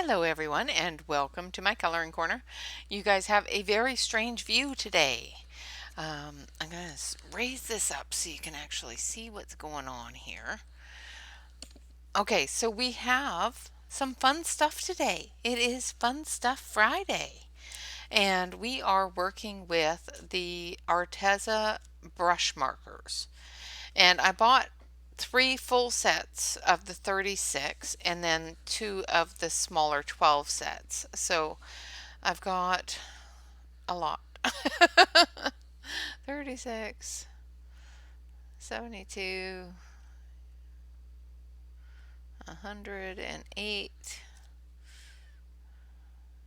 Hello everyone and welcome to my coloring corner. You guys have a very strange view today. I'm going to raise this up so you can actually see what's going on here. Okay, so we have some fun stuff today. It is Fun Stuff Friday. And we are working with the Arteza Brush Markers. And I bought 3 full sets of the 36 and then 2 of the smaller 12 sets. So I've got a lot. 36, 72, 108,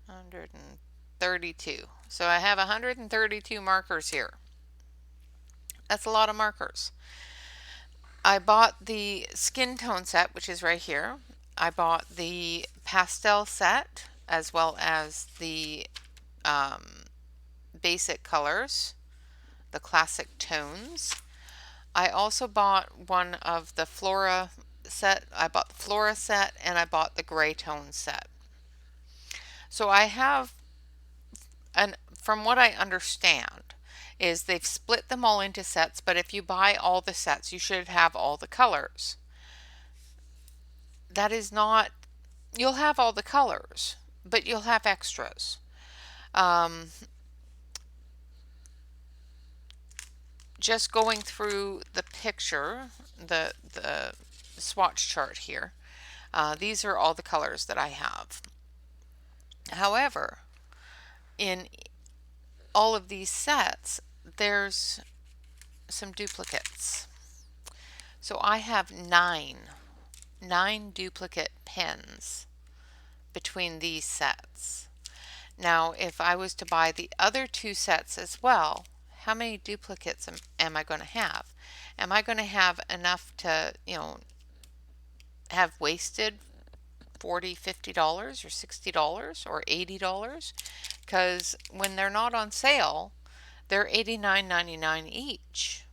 132. So I have 132 markers here. That's a lot of markers. I bought the skin tone set, which is right here. I bought the pastel set as well as the basic colors, the classic tones. I also bought one of the Flora set. I bought the Flora set and I bought the gray tone set. So I have, and from what I understand, is they've split them all into sets, but if you buy all the sets, you should have all the colors. That is not, you'll have all the colors, but you'll have extras. Just going through the picture, the swatch chart here, these are all the colors that I have. However, in all of these sets, there's some duplicates. So I have nine duplicate pens between these sets. Now, if I was to buy the other 2 sets as well, how many duplicates am I going to have? Am I going to have enough to, have wasted $40, $50 or $60 or $80? Because when they're not on sale, they're $89.99 each.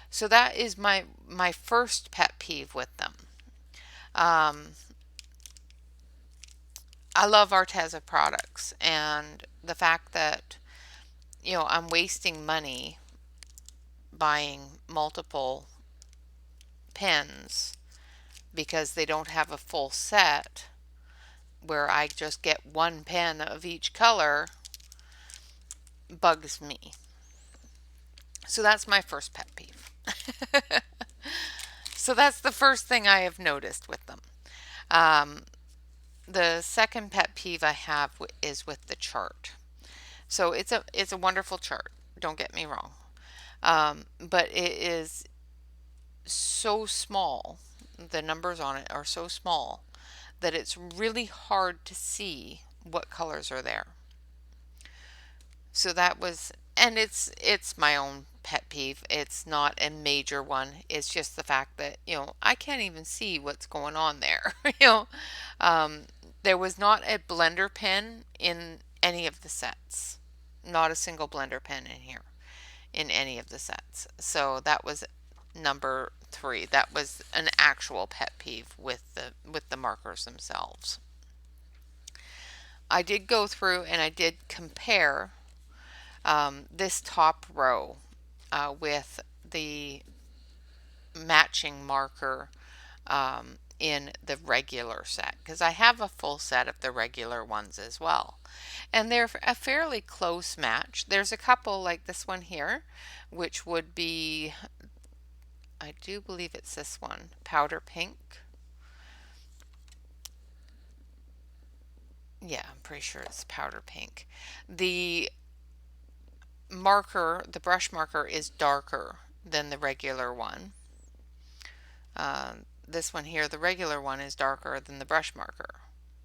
So that is my first pet peeve with them. I love Arteza products, and the fact that I'm wasting money buying multiple pens because they don't have a full set where I just get 1 pen of each color bugs me. So that's my first pet peeve. So that's the first thing I have noticed with them. The second pet peeve I have is with the chart. So it's a wonderful chart, don't get me wrong. But it is so small, the numbers on it are so small that it's really hard to see what colors are there. So that was, and it's my own pet peeve. It's not a major one. It's just the fact that, I can't even see what's going on there. There was not a blender pen in any of the sets. Not a single blender pen in here in any of the sets. So that was number 3. That was an actual pet peeve with the markers themselves. I did go through and I did compare this top row with the matching marker in the regular set, because I have a full set of the regular ones as well, and they're a fairly close match. There's a couple like this one here, which would be, I do believe it's this one, powder pink. Yeah, I'm pretty sure it's powder pink. The marker, the brush marker, is darker than the regular one. This one here, the regular one, is darker than the brush marker.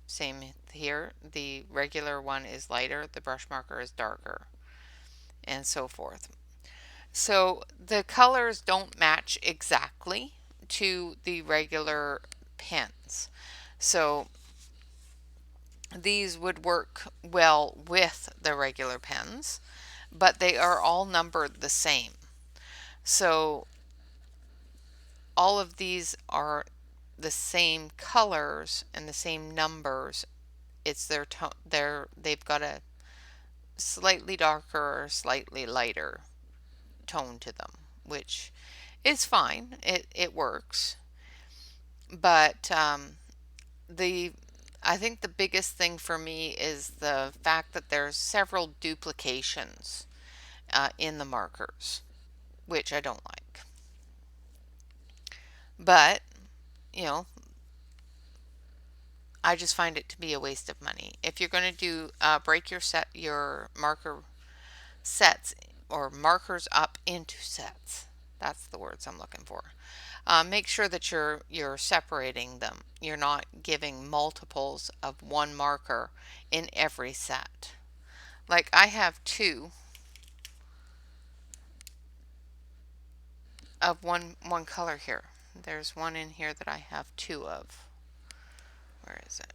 Same here, the regular one is lighter, the brush marker is darker, and so forth. So the colors don't match exactly to the regular pens. So these would work well with the regular pens, but they are all numbered the same. So all of these are the same colors and the same numbers it's their tone. They've got a slightly darker or slightly lighter tone to them, which is fine. It works, but the I think the biggest thing for me is the fact that there's several duplications in the markers, which I don't like. But, you know, I just find it to be a waste of money. If you're going to do break your marker sets or markers up into sets, that's the words I'm looking for. Make sure that you're separating them. You're not giving multiples of one marker in every set. Like I have two of one color here. There's one in here that I have two of. Where is it?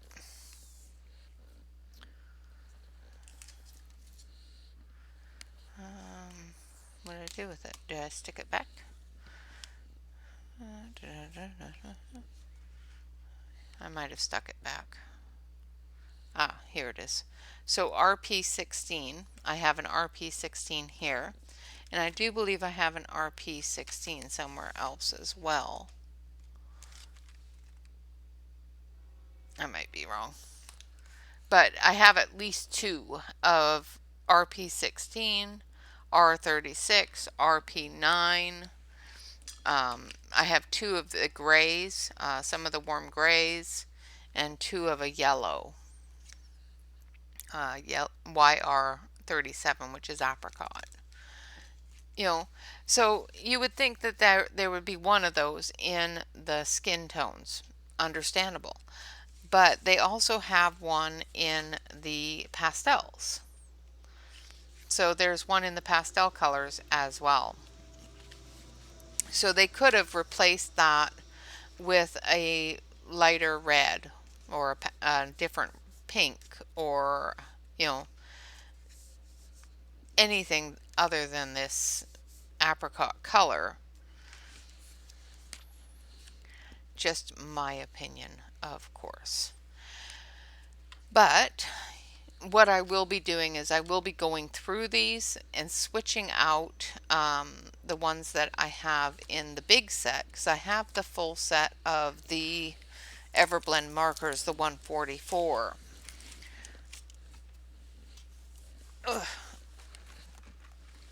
What did I do with it? Did I stick it back? I might have stuck it back. Ah, here it is. So RP16, I have an RP16 here, and I do believe I have an RP16 somewhere else as well. I might be wrong. But I have at least two of RP16, R36, RP9. I have two of the grays, some of the warm grays, and two of a yellow, YR37, which is apricot. You know, so you would think that there would be one of those in the skin tones. Understandable. But they also have one in the pastels. So there's one in the pastel colors as well. So they could have replaced that with a lighter red or a different pink, or, you know, anything other than this apricot color. Just my opinion, of course. But what I will be doing is I will be going through these and switching out the ones that I have in the big set, because I have the full set of the Everblend markers, the 144. Ugh.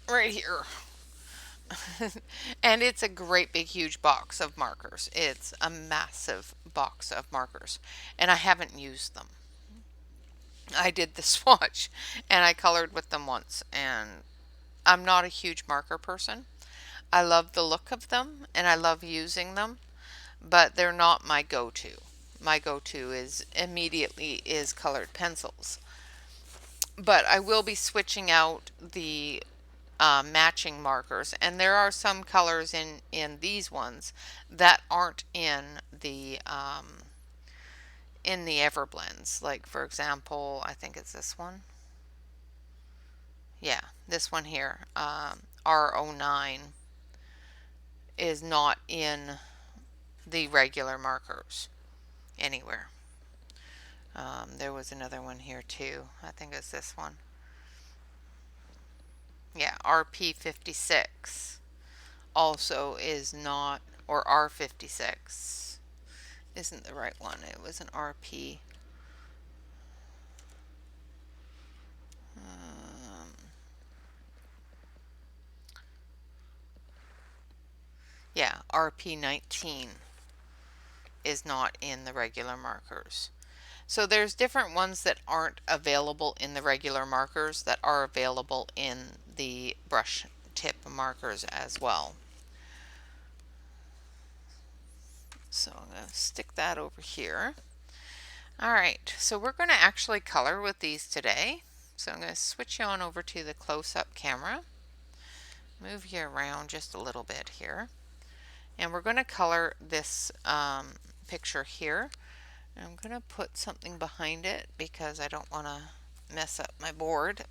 Right here. And it's a great big huge box of markers. It's a massive box of markers, and I haven't used them. I did the swatch and I colored with them once, and I'm not a huge marker person. I love the look of them and I love using them, but they're not my go-to. My go-to is immediately is colored pencils. But I will be switching out the matching markers, and there are some colors in these ones that aren't in the Everblends. Like, for example, I think it's this one. Yeah, this one here, R09, is not in the regular markers anywhere. There was another one here too. I think it's this one. Yeah, RP56 also is not, or R56 isn't the right one. It was an RP. Yeah, RP19 is not in the regular markers. So there's different ones that aren't available in the regular markers that are available in the brush tip markers as well. So I'm going to stick that over here. Alright, so we're going to actually color with these today. So I'm going to switch you on over to the close-up camera. Move you around just a little bit here. And we're going to color this picture here. I'm going to put something behind it because I don't want to mess up my board.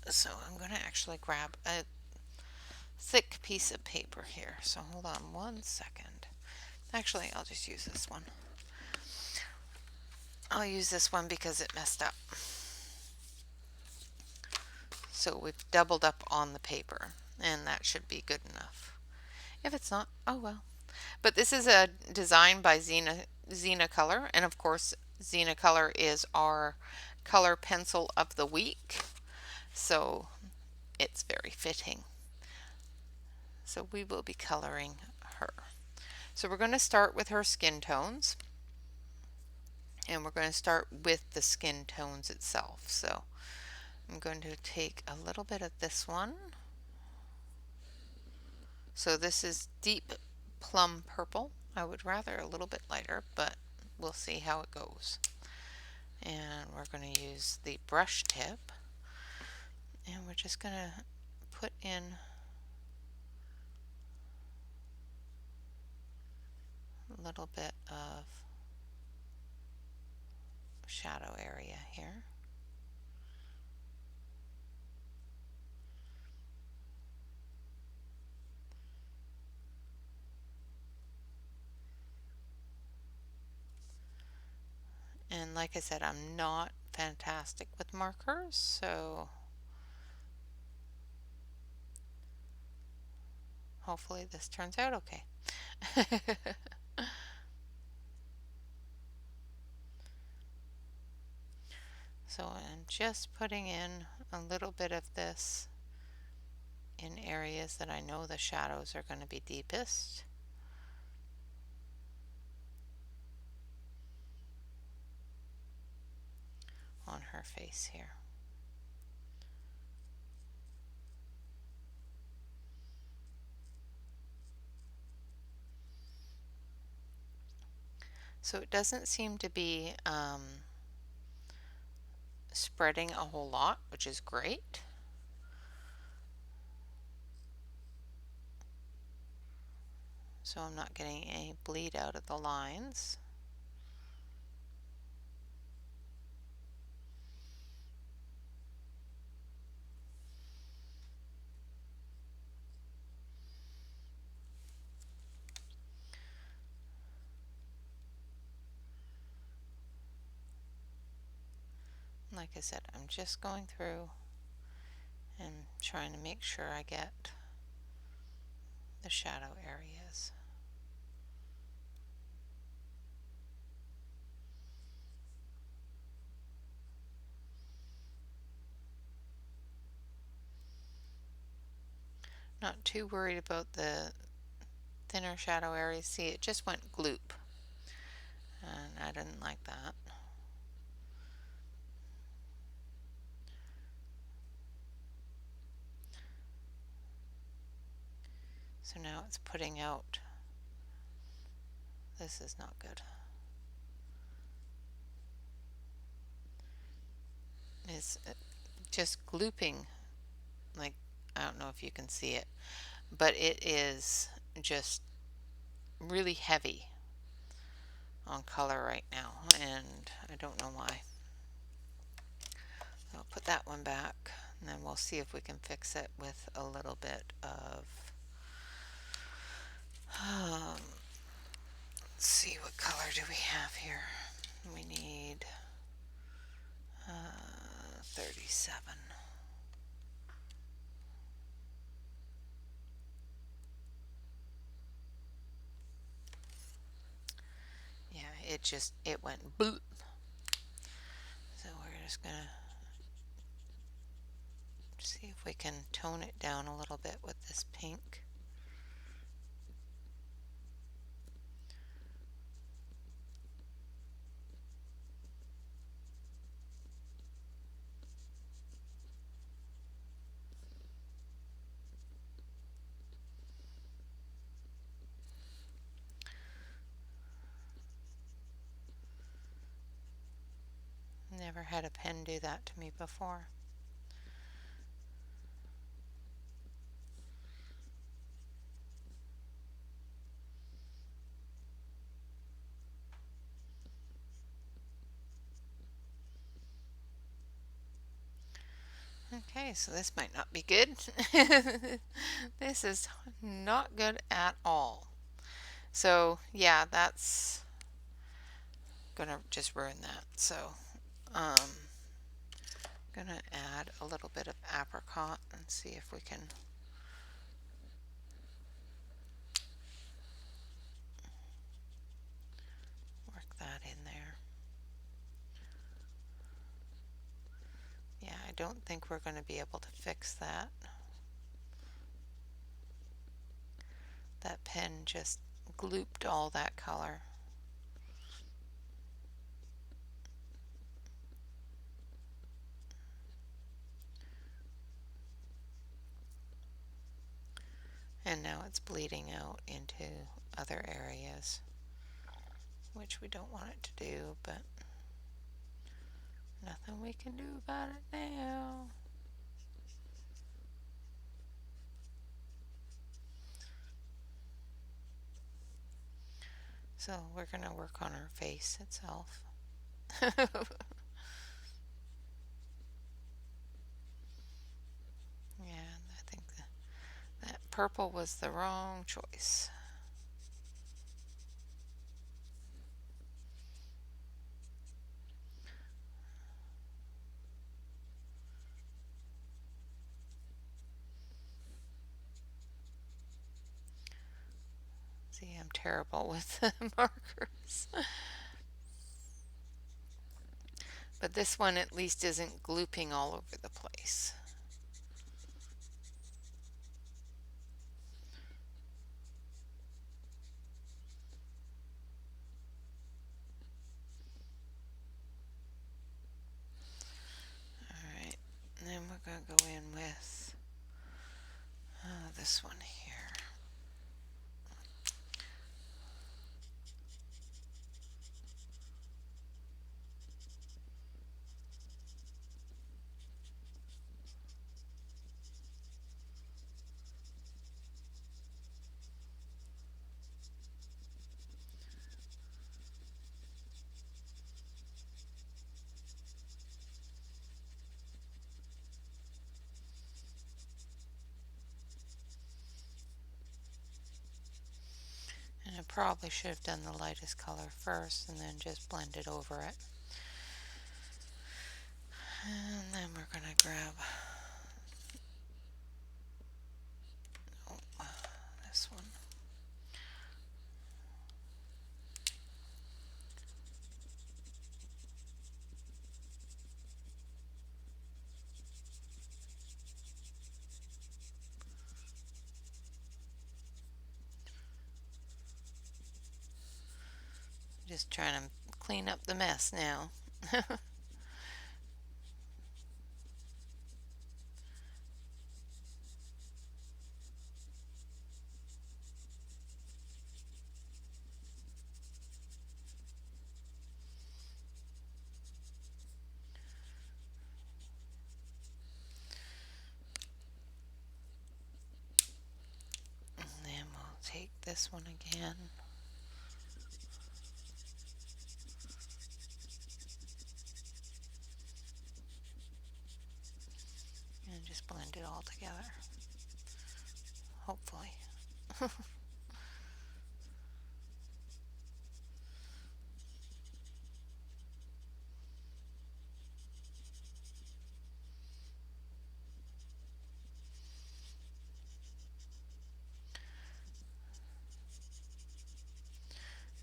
So I'm going to actually grab a thick piece of paper here. So hold on 1 second. Actually, I'll just use this one. I'll use this one because it messed up. So we've doubled up on the paper, and that should be good enough. If it's not, oh well. But this is a design by Xena Color, and of course Xena Color is our color pencil of the week, so it's very fitting. So we will be coloring her. So we're going to start with her skin tones, and we're going to start with the skin tones itself. So I'm going to take a little bit of this one. So this is deep plum purple. I would rather a little bit lighter, but we'll see how it goes. And we're going to use the brush tip, and we're just going to put in a little bit of shadow area here. And like I said, I'm not fantastic with markers, so hopefully this turns out okay. So I'm just putting in a little bit of this in areas that I know the shadows are going to be deepest. On her face here. So it doesn't seem to be spreading a whole lot, which is great. So I'm not getting any bleed out of the lines. Like I said, I'm just going through and trying to make sure I get the shadow areas. Not too worried about the thinner shadow areas. See, it just went gloop, and I didn't like that. So now it's putting out. This is not good. It's just glooping, like, I don't know if you can see it, but it is just really heavy on color right now, and I don't know why. I'll put that one back, and then we'll see if we can fix it with a little bit of let's see, what color do we have here? We need 37. Yeah, it went boop. So we're just gonna see if we can tone it down a little bit with this pink. Never had a pen do that to me before. Okay, so this might not be good. This is not good at all. So yeah, that's gonna just ruin that. So um, gonna add a little bit of apricot and see if we can work that in there. Yeah, I don't think we're going to be able to fix that. That pen just glooped all that color. And now it's bleeding out into other areas, which we don't want it to do, but nothing we can do about it now. So we're going to work on our face itself. Yeah, I think that purple was the wrong choice. See, I'm terrible with the markers. But this one at least isn't glooping all over the place. Alright, and then we're going to go in with this one here. And I probably should have done the lightest color first and then just blended over it. And then we're going to grab this one. Just trying to clean up the mess now. And then we'll take this one again. And just blend it all together. Hopefully.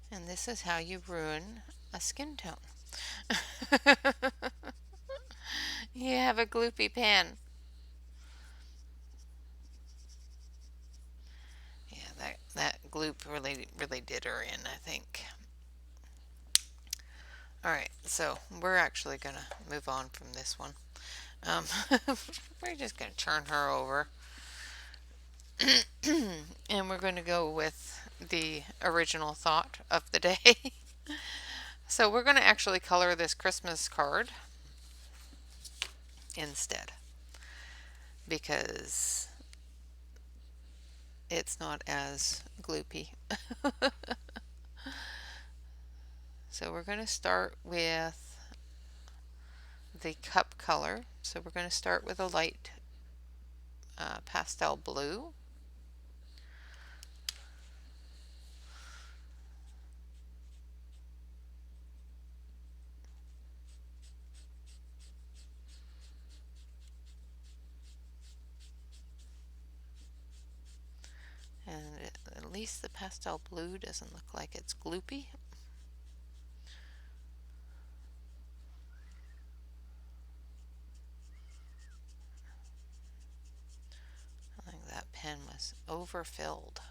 And this is how you ruin a skin tone. You have a gloopy pen. Yeah, that gloop really did her in, I think. Alright, so we're actually going to move on from this one. We're just going to turn her over. And we're going to go with the original thought of the day. So we're going to actually color this Christmas card instead, because it's not as gloopy. So we're going to start with the cup color. So we're going to start with a light pastel blue. least the pastel blue doesn't look like it's gloopy. I think that pen was overfilled.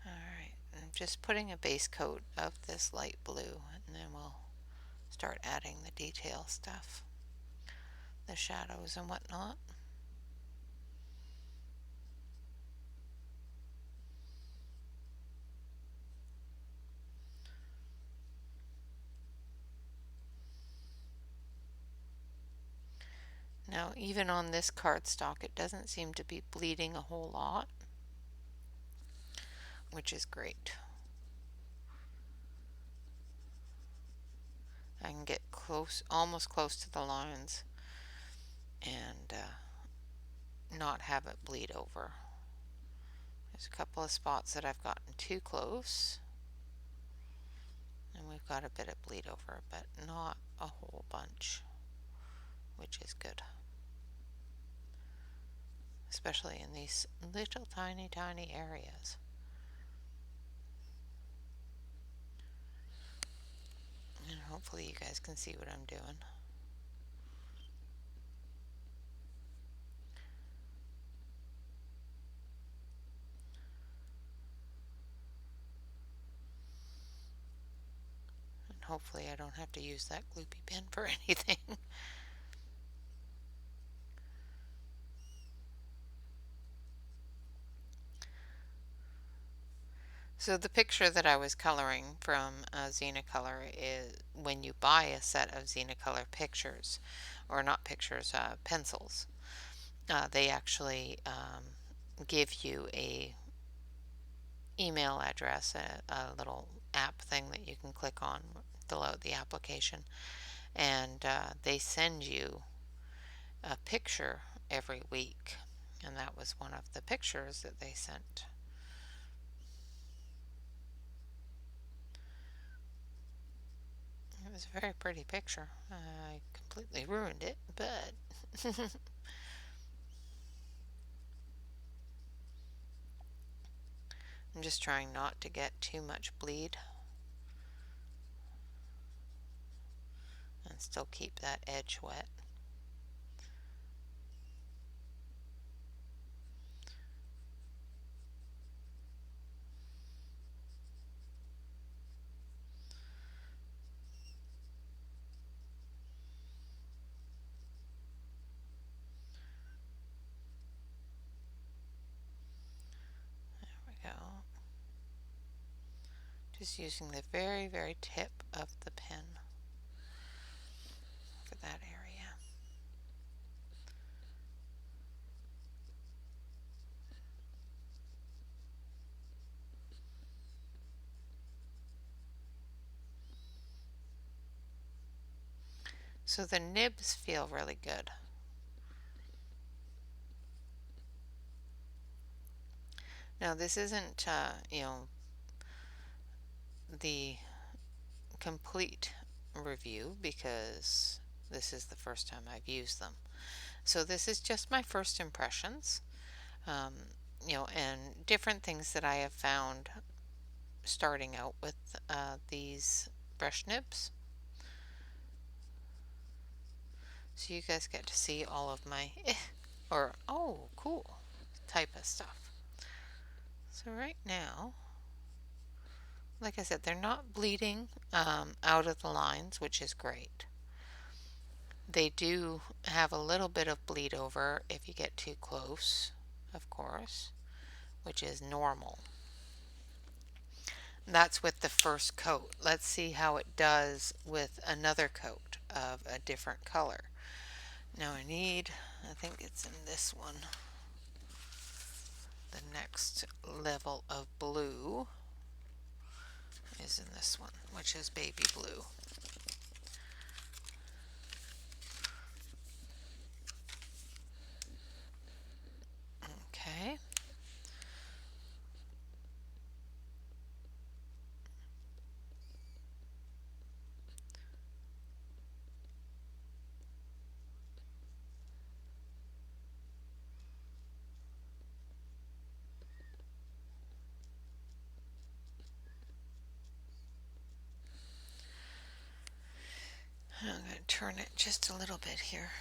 Alright, I'm just putting a base coat of this light blue, and then we'll start adding the detail stuff, the shadows and whatnot. Now, even on this cardstock, it doesn't seem to be bleeding a whole lot, which is great. I can get close, almost close to the lines, and not have it bleed over. There's a couple of spots that I've gotten too close, and we've got a bit of bleed over, but not a whole bunch, which is good. Especially in these little tiny areas. And hopefully you guys can see what I'm doing. And hopefully I don't have to use that gloopy pen for anything. So the picture that I was coloring from Xenicolor is when you buy a set of Xenicolor pictures, or not pictures, pencils, they actually give you a email address, a little app thing that you can click on, fill out the application, and they send you a picture every week, and that was one of the pictures that they sent. It was a very pretty picture. I completely ruined it, but I'm just trying not to get too much bleed and still keep that edge wet. There we go. Just using the very tip of the pen for that area. So the nibs feel really good. Now this isn't, the complete review because this is the first time I've used them. So this is just my first impressions, um, and different things that I have found starting out with these brush nibs. So you guys get to see all of my or oh cool type of stuff. So right now, like I said, they're not bleeding out of the lines, which is great. They do have a little bit of bleed over if you get too close, of course, which is normal. That's with the first coat. Let's see how it does with another coat of a different color. Now I think it's in this one, the next level of blue is in this one, which is baby blue. Okay. turn it just a little bit here.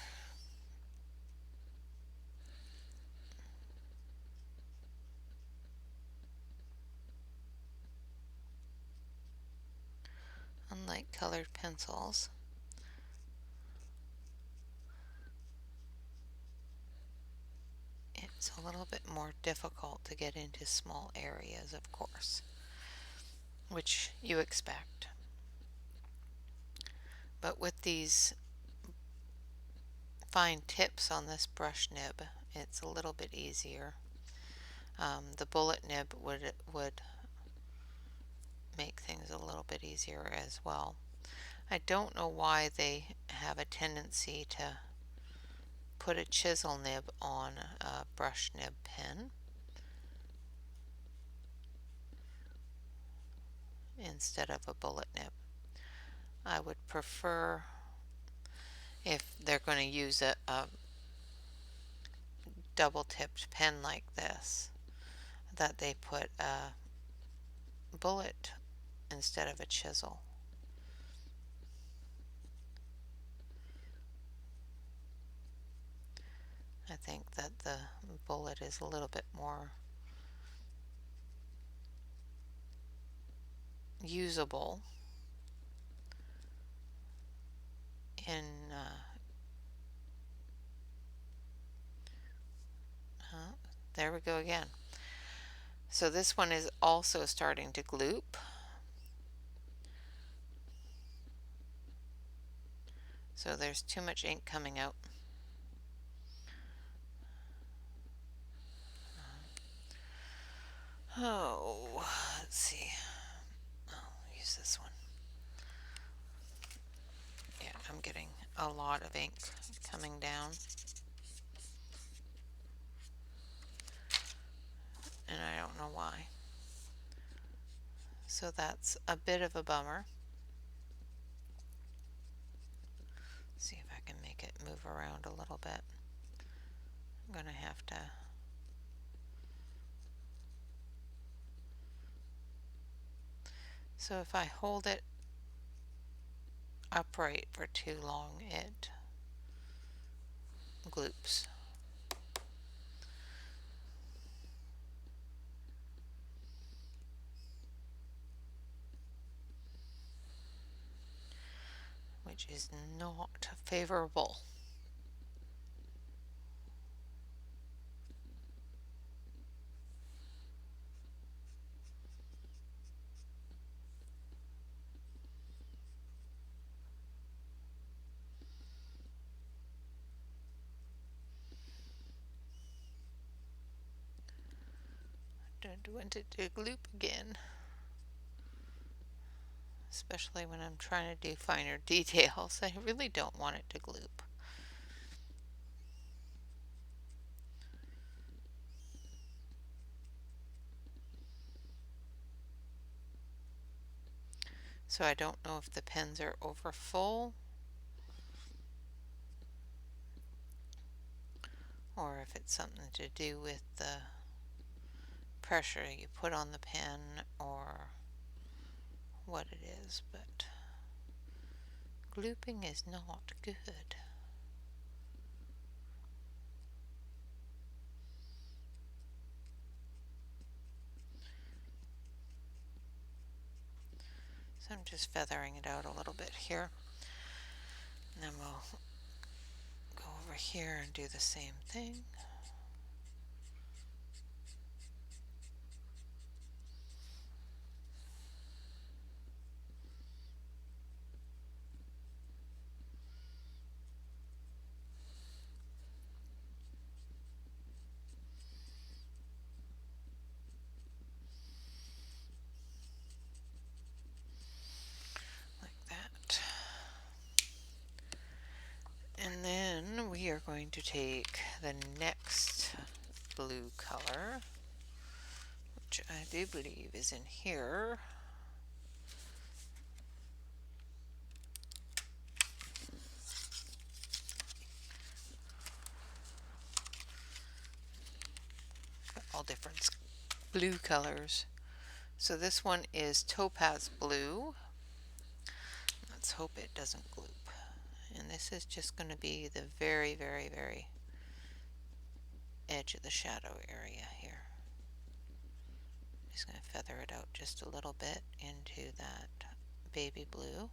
Unlike colored pencils, it's a little bit more difficult to get into small areas, of course, which you expect. But with these fine tips on this brush nib, it's a little bit easier. The bullet nib would make things a little bit easier as well. I don't know why they have a tendency to put a chisel nib on a brush nib pen instead of a bullet nib. I would prefer, if they're going to use a double-tipped pen like this, that they put a bullet instead of a chisel. I think that the bullet is a little bit more usable in there we go again. So this one is also starting to gloop. So there's too much ink coming out. Oh, let's see. I'll use this one. Yeah, I'm getting a lot of ink coming down. And I don't know why. So that's a bit of a bummer. See if I can make it move around a little bit. I'm going to have to so if I hold it upright for too long, it gloops. Which is not favorable. Don't want it to gloop again, especially when I'm trying to do finer details. I really don't want it to gloop. So I don't know if the pens are over full or if it's something to do with the pressure you put on the pen or what it is, but glooping is not good. So I'm just feathering it out a little bit here. And then we'll go over here and do the same thing. And then we are going to take the next blue color, which I do believe is in here. All different blue colors. So this one is Topaz Blue. Let's hope it doesn't gloop. And this is just going to be the very, very, very edge of the shadow area here. Just going to feather it out just a little bit into that baby blue.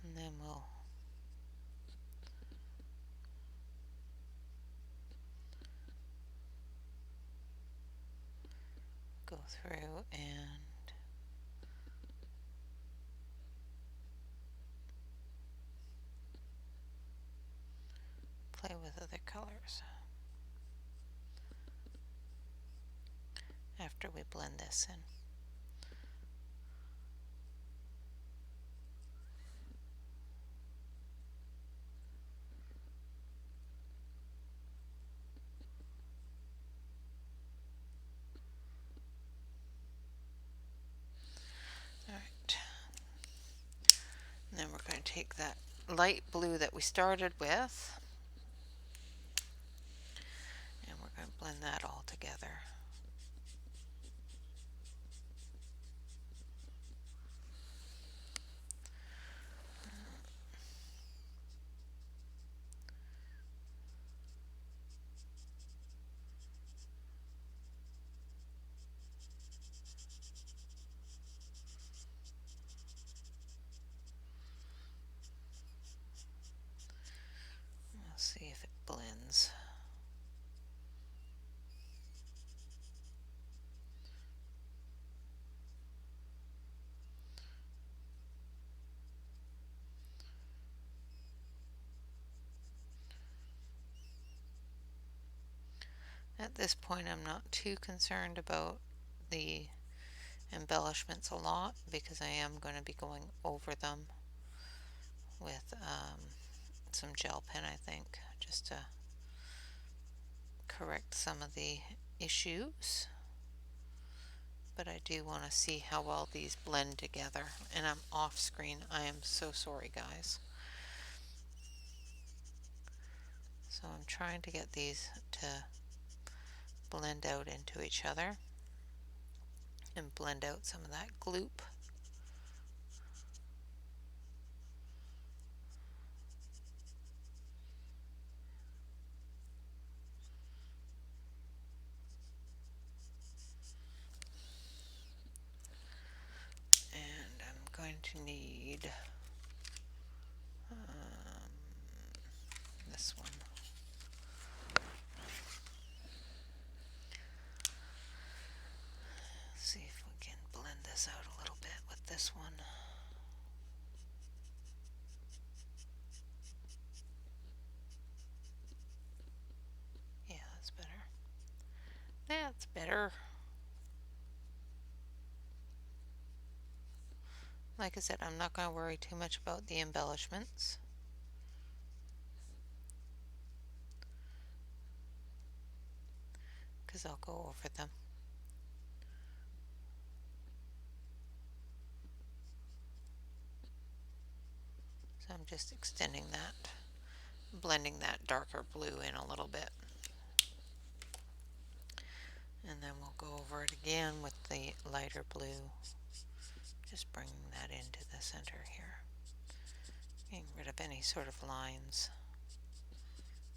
And then we'll go through and play with other colors after we blend this in. Alright. And then we're going to take that light blue that we started with, and we're going to blend that all together. We'll see if it blends. At this point, I'm not too concerned about the embellishments a lot because I am going to be going over them with some gel pen, I think, just to correct some of the issues. But I do want to see how well these blend together, and I'm off screen. I am so sorry, guys. So I'm trying to get these to blend out into each other and blend out some of that gloop. And I'm going to need this one. See if we can blend this out a little bit with this one. Yeah, that's better. That's better. Like I said, I'm not going to worry too much about the embellishments. Because I'll go over them. So I'm just extending that, blending that darker blue in a little bit. And then we'll go over it again with the lighter blue. Just bringing that into the center here. Getting rid of any sort of lines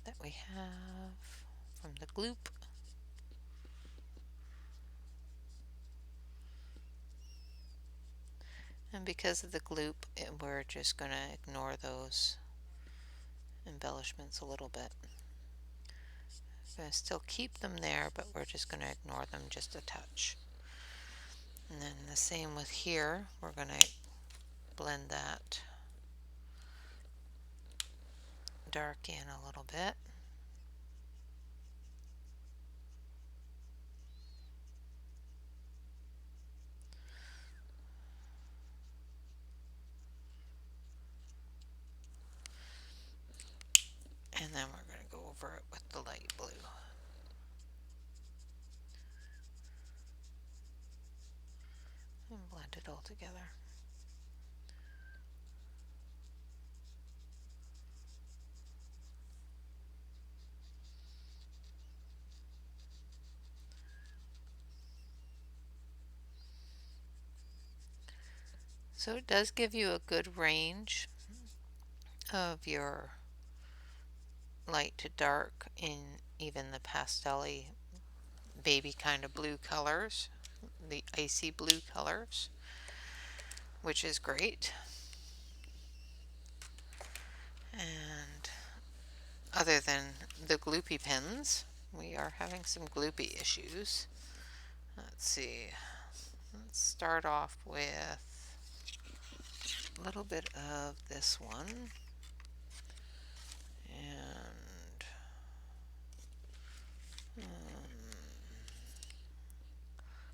that we have from the gloop. And because of the gloop, we're just going to ignore those embellishments a little bit. We're going to still keep them there, but we're just going to ignore them just a touch. And then the same with here, we're going to blend that dark in a little bit. and blend it all together. So it does give you a good range of your light to dark in even the pastel-y baby kind of blue colors, the icy blue colors, which is great. And other than the gloopy pens, we are having some gloopy issues. Let's see. Let's start off with a little bit of this one. And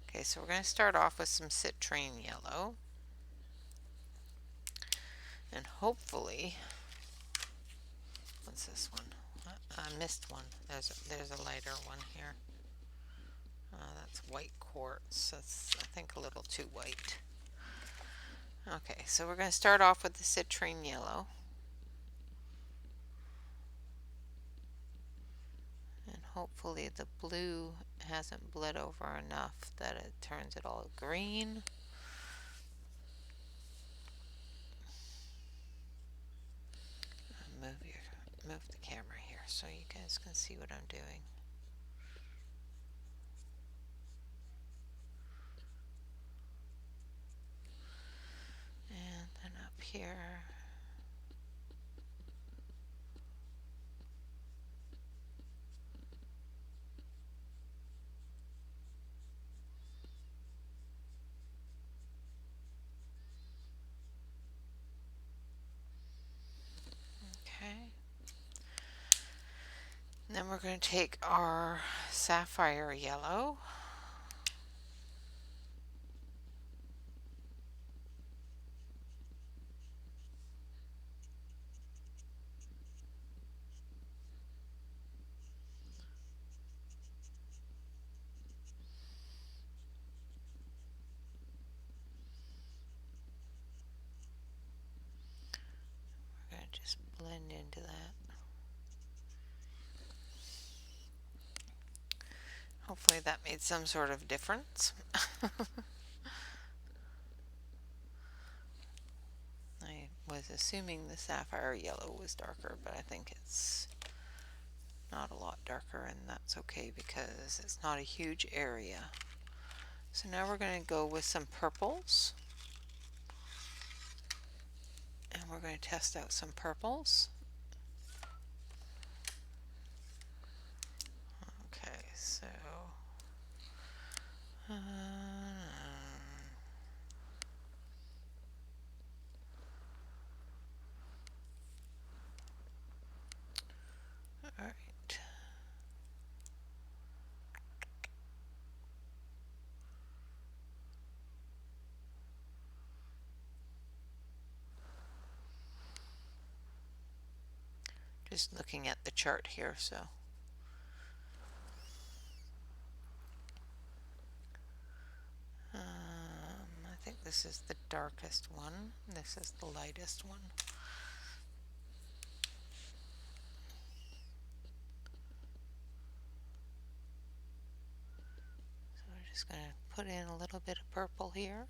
okay, so we're going to start off with some citrine yellow. And hopefully, what's this one? I missed one. There's a lighter one here. That's white quartz. That's, I think, a little too white. Okay, so we're going to start off with the citrine yellow. And hopefully the blue hasn't bled over enough that it turns it all green. Move the camera here so you guys can see what I'm doing. And then up here. Okay. And then we're going to take our sapphire yellow. We're going to just blend into that. Hopefully that made some sort of difference. I was assuming the sapphire yellow was darker, but I think it's not a lot darker, and that's okay because it's not a huge area. So now we're going to go with some purples. And we're going to test out some purples. Okay, so all right. Just looking at the chart here, so I think this is the darkest one. This is the lightest one. So we're just going to put in a little bit of purple here.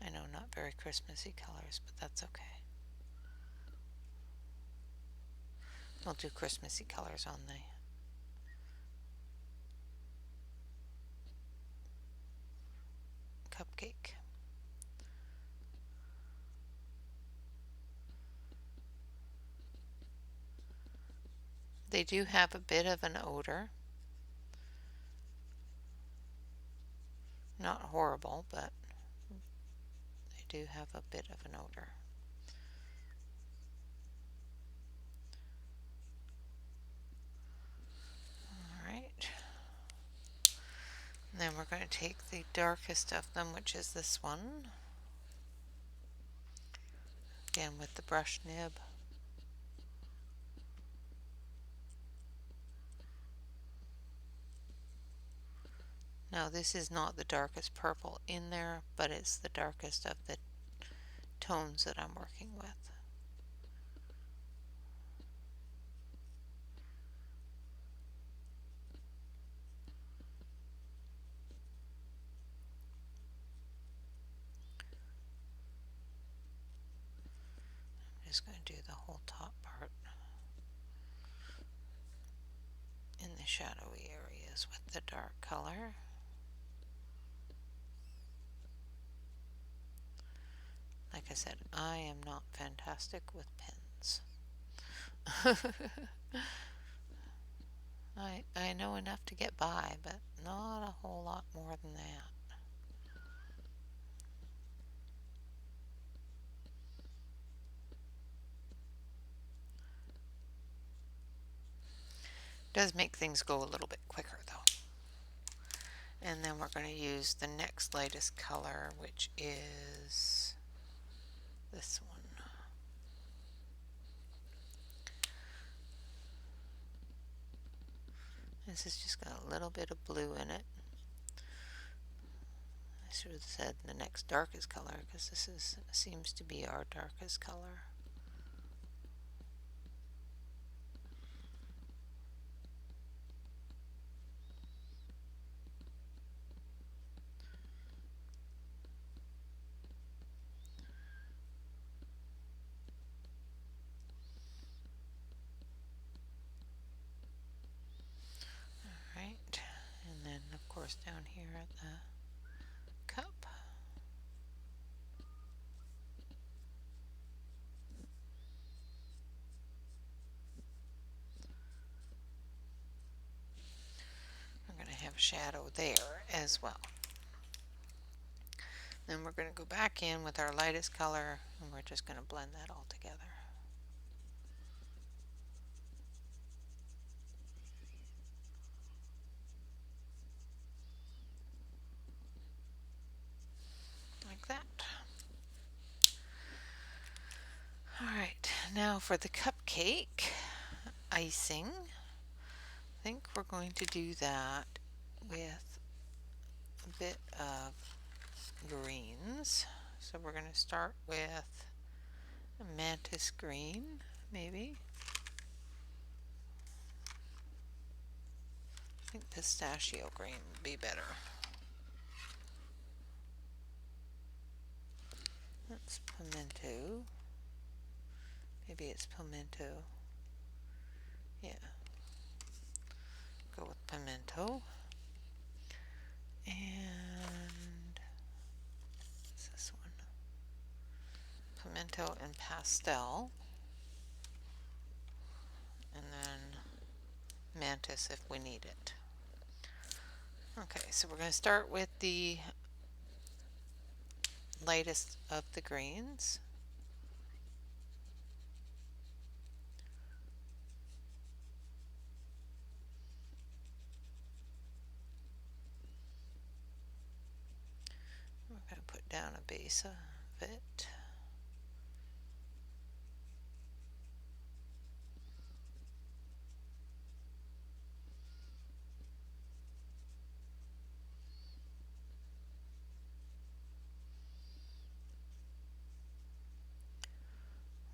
I know, not very Christmassy colors, but that's okay. We'll do Christmassy colors on the cupcake. They do have a bit of an odor. Not horrible, but they do have a bit of an odor. Alright. Then we're going to take the darkest of them, which is this one. Again with the brush nib. Now this is not the darkest purple in there, but it's the darkest of the tones that I'm working with. I'm just going to do the whole top part in the shadowy areas with the dark color. Like I said, I am not fantastic with pens. I know enough to get by, but not a whole lot more than that. Does make things go a little bit quicker though. And then we're going to use the next lightest color, which is this one. This has just got a little bit of blue in it. I should have said the next darkest color, because this seems to be our darkest color. Alright, and then of course down here at the cup. We're going to have a shadow there as well. Then we're going to go back in with our lightest color and we're just going to blend that all together. Like that. Alright, now for the cupcake icing, I think we're going to do that with a bit of greens. So we're going to start with a mantis green, maybe. I think pistachio green would be better. That's pimento. Maybe it's pimento. Yeah. Go with pimento. And what's this one? Pimento and pastel. And then mantis if we need it. Okay, so we're going to start with the lightest of the greens. We're going to put down a base of it.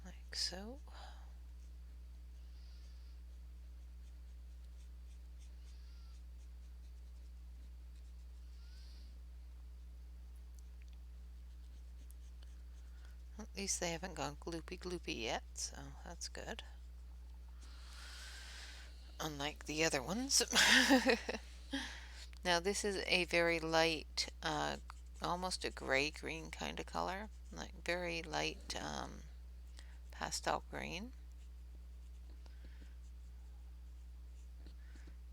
Like so. At least they haven't gone gloopy gloopy yet, so that's good. Unlike the other ones. Now this is a very light, almost a gray-green kind of color, like very light pastel green.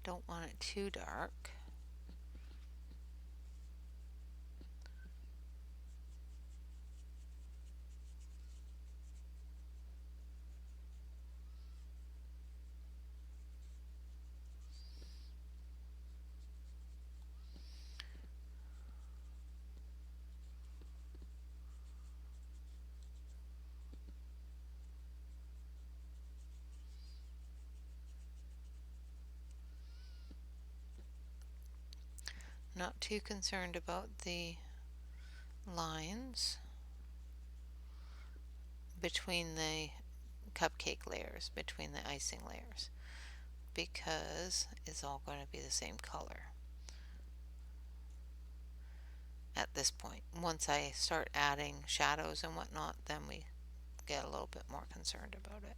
Don't want it too dark. Not too concerned about the lines between the cupcake layers, between the icing layers, because it's all going to be the same color at this point. Once I start adding shadows and whatnot, then we get a little bit more concerned about it.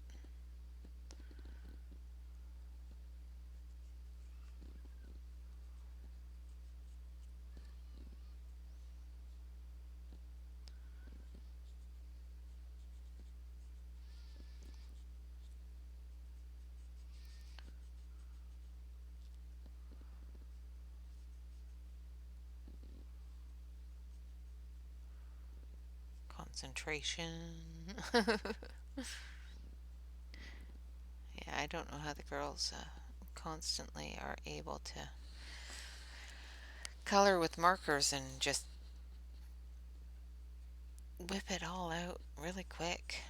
Concentration. Yeah, I don't know how the girls constantly are able to color with markers and just whip it all out really quick.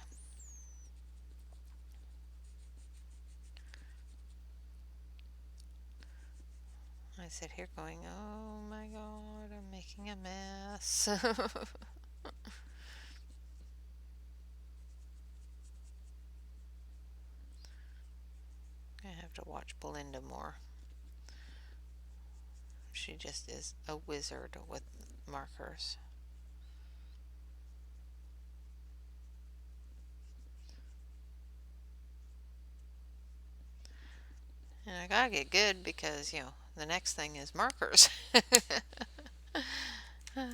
I sit here going, oh my god, I'm making a mess. I have to watch Belinda more. She just is a wizard with markers. And I gotta get good because, you know, the next thing is markers. Alright,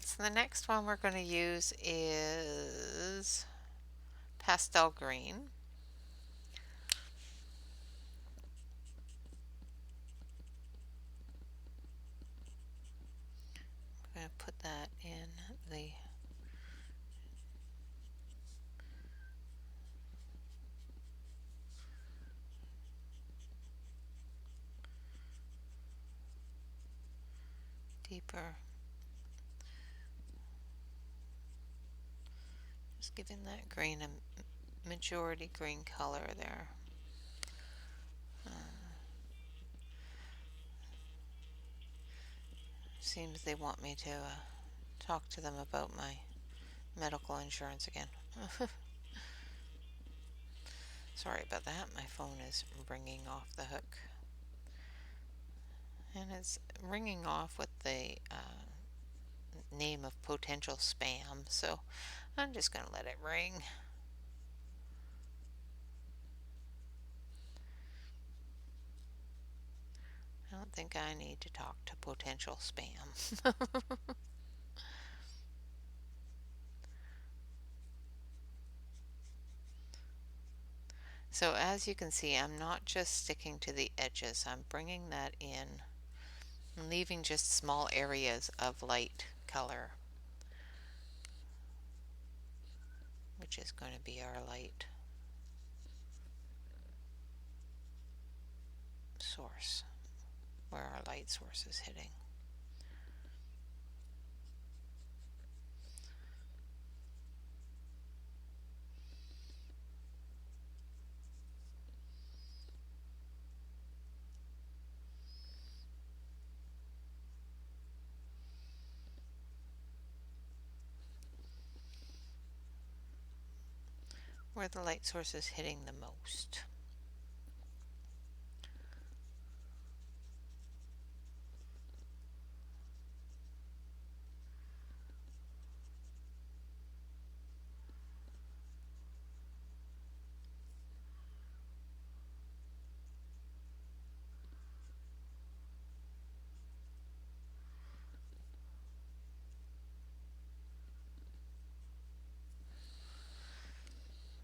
so the next one we're going to use is pastel green. I'm going to put that in the deeper. Just giving that green a majority green color there. Seems they want me to talk to them about my medical insurance again. Sorry about that. My phone is ringing off the hook. And it's ringing off with the name of potential spam, so I'm just going to let it ring. I don't think I need to talk to potential spam. So as you can see, I'm not just sticking to the edges. I'm bringing that in and leaving just small areas of light color, which is going to be our light source, where our light source is hitting. Where the light source is hitting the most.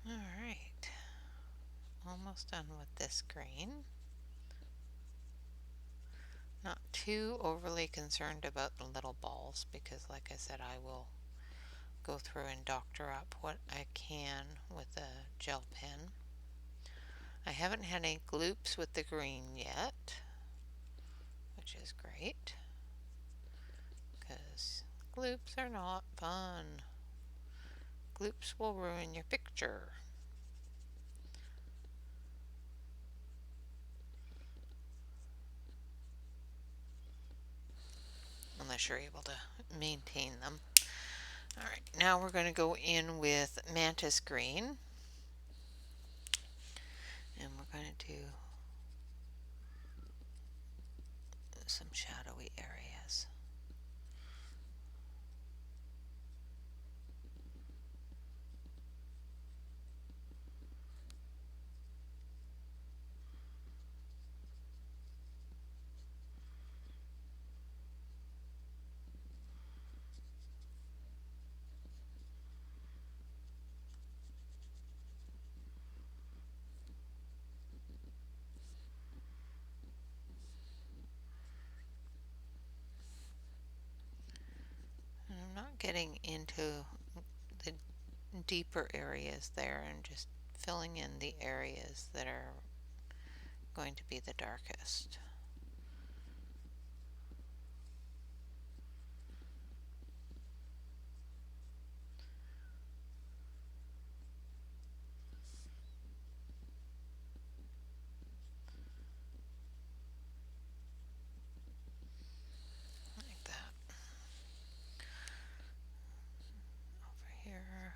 Alright, almost done with this green. Not too overly concerned about the little balls because, like I said, I will go through and doctor up what I can with a gel pen. I haven't had any gloops with the green yet, which is great because gloops are not fun. Gloops will ruin your picture. unless you're able to maintain them. All right, now we're going to go in with Mantis Green, and we're going to do some shadowy areas. And I'm not getting into the deeper areas there, and just filling in the areas that are going to be the darkest. Like that. Over here.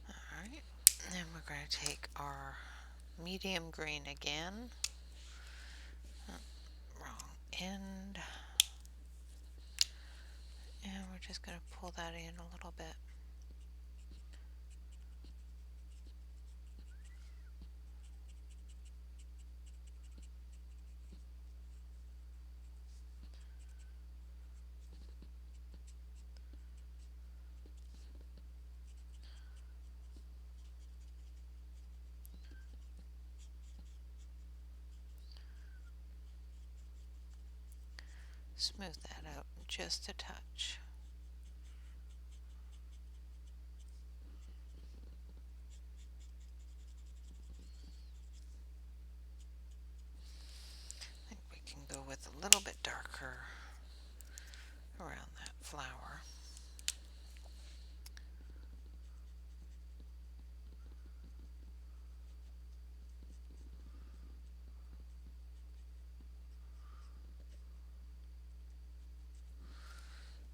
Alright, then we're going to take our medium green again. Wrong end. And we're just going to pull that in a little bit. Smooth that out just a touch. I think we can go with a little bit darker around that flower.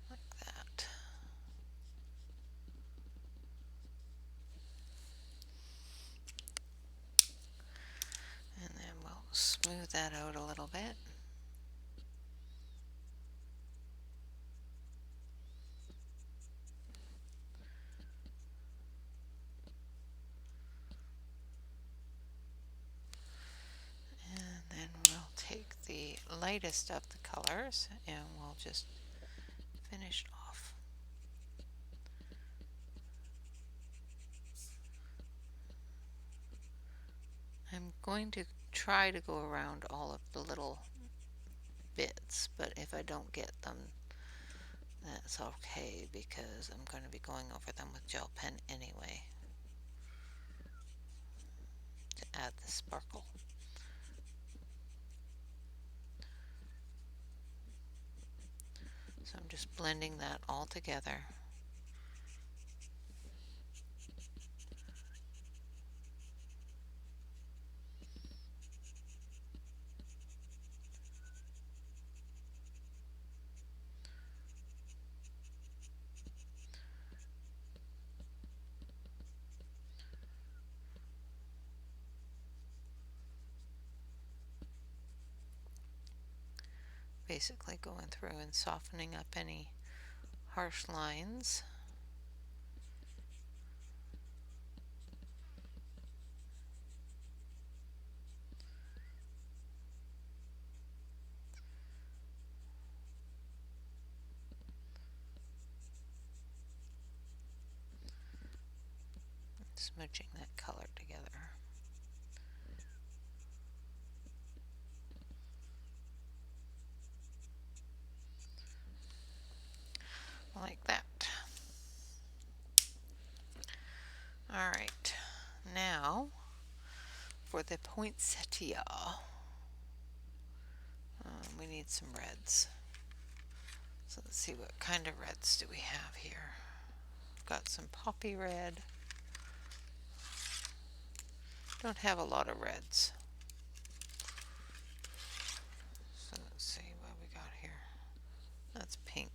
Like that. And then we'll smooth that out a little bit. And then we'll take the lightest of the colors and we'll just finish off. I'm going to try to go around all of the little bits, but if I don't get them, that's okay, because I'm going to be going over them with gel pen anyway to add the sparkle. So I'm just blending that all together. Basically going through and softening up any harsh lines. Smudging that color together. Like that. Alright, now for the poinsettia. We need some reds. So let's see, what kind of reds do we have here? We've got some poppy red. Don't have a lot of reds. So let's see what we got here. That's pink.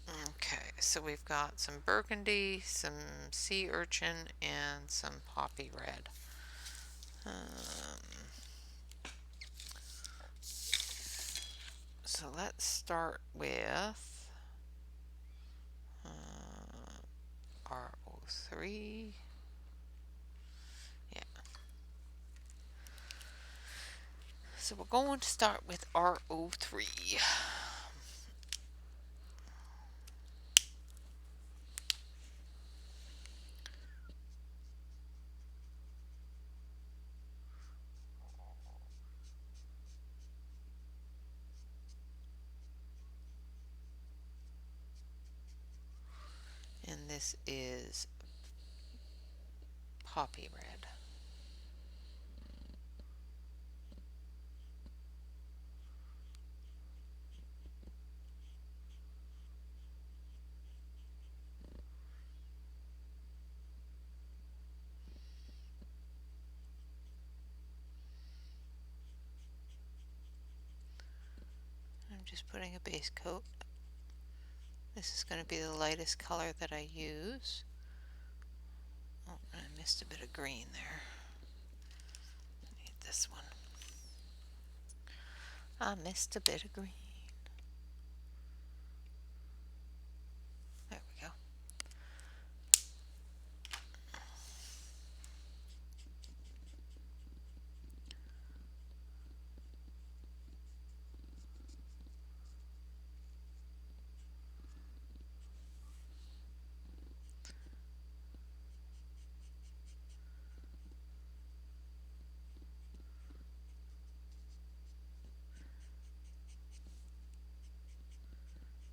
Okay, so we've got some burgundy, some sea urchin, and some poppy red. So let's start with R03. Yeah. So we're going to start with R03. And this is poppy red. I'm just putting a base coat. This is going to be the lightest color that I use. Oh, I missed a bit of green there. I need this one. I missed a bit of green. There we go.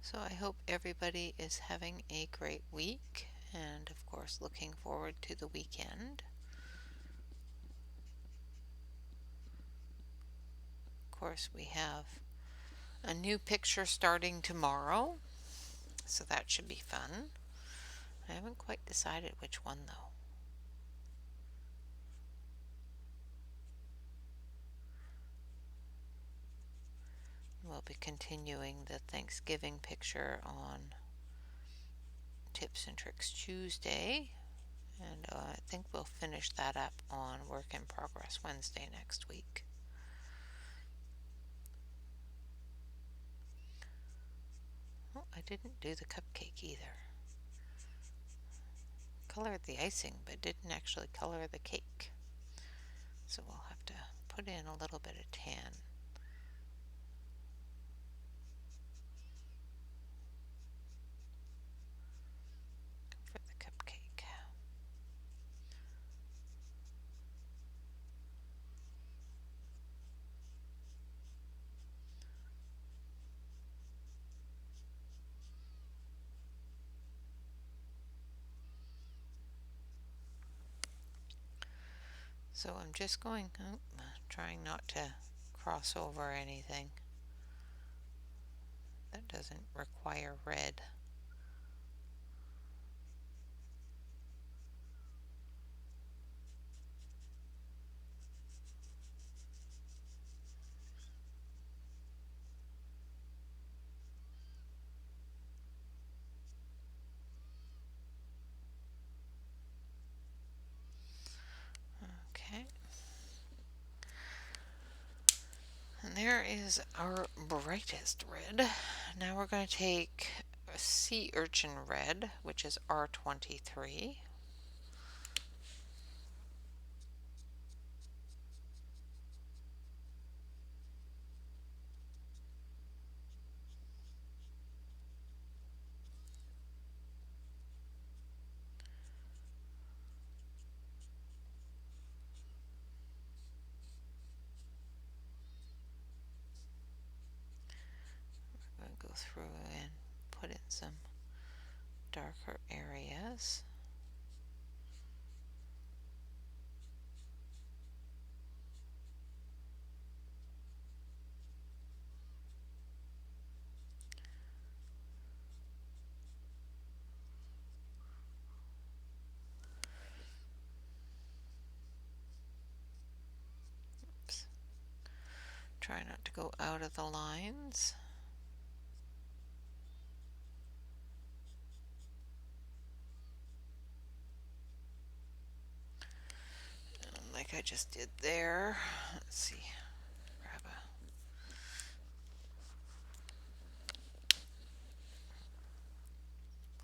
So I hope everybody is having a great week, and of course looking forward to the weekend. Of course we have a new picture starting tomorrow, so that should be fun. I haven't quite decided which one though. We'll be continuing the Thanksgiving picture on Tips and Tricks Tuesday, and I think we'll finish that up on Work in Progress Wednesday next week. Oh, I didn't do the cupcake either. Colored the icing, but didn't actually color the cake. So we'll have to put in a little bit of tan. For the cupcake. So I'm just going, trying not to cross over anything that doesn't require red. Okay. And there is our brightest red. Now we're going to take sea urchin red, which is R23. We're going to go through and put in some darker areas. Try not to go out of the lines. Like I just did there. Let's see. Grab a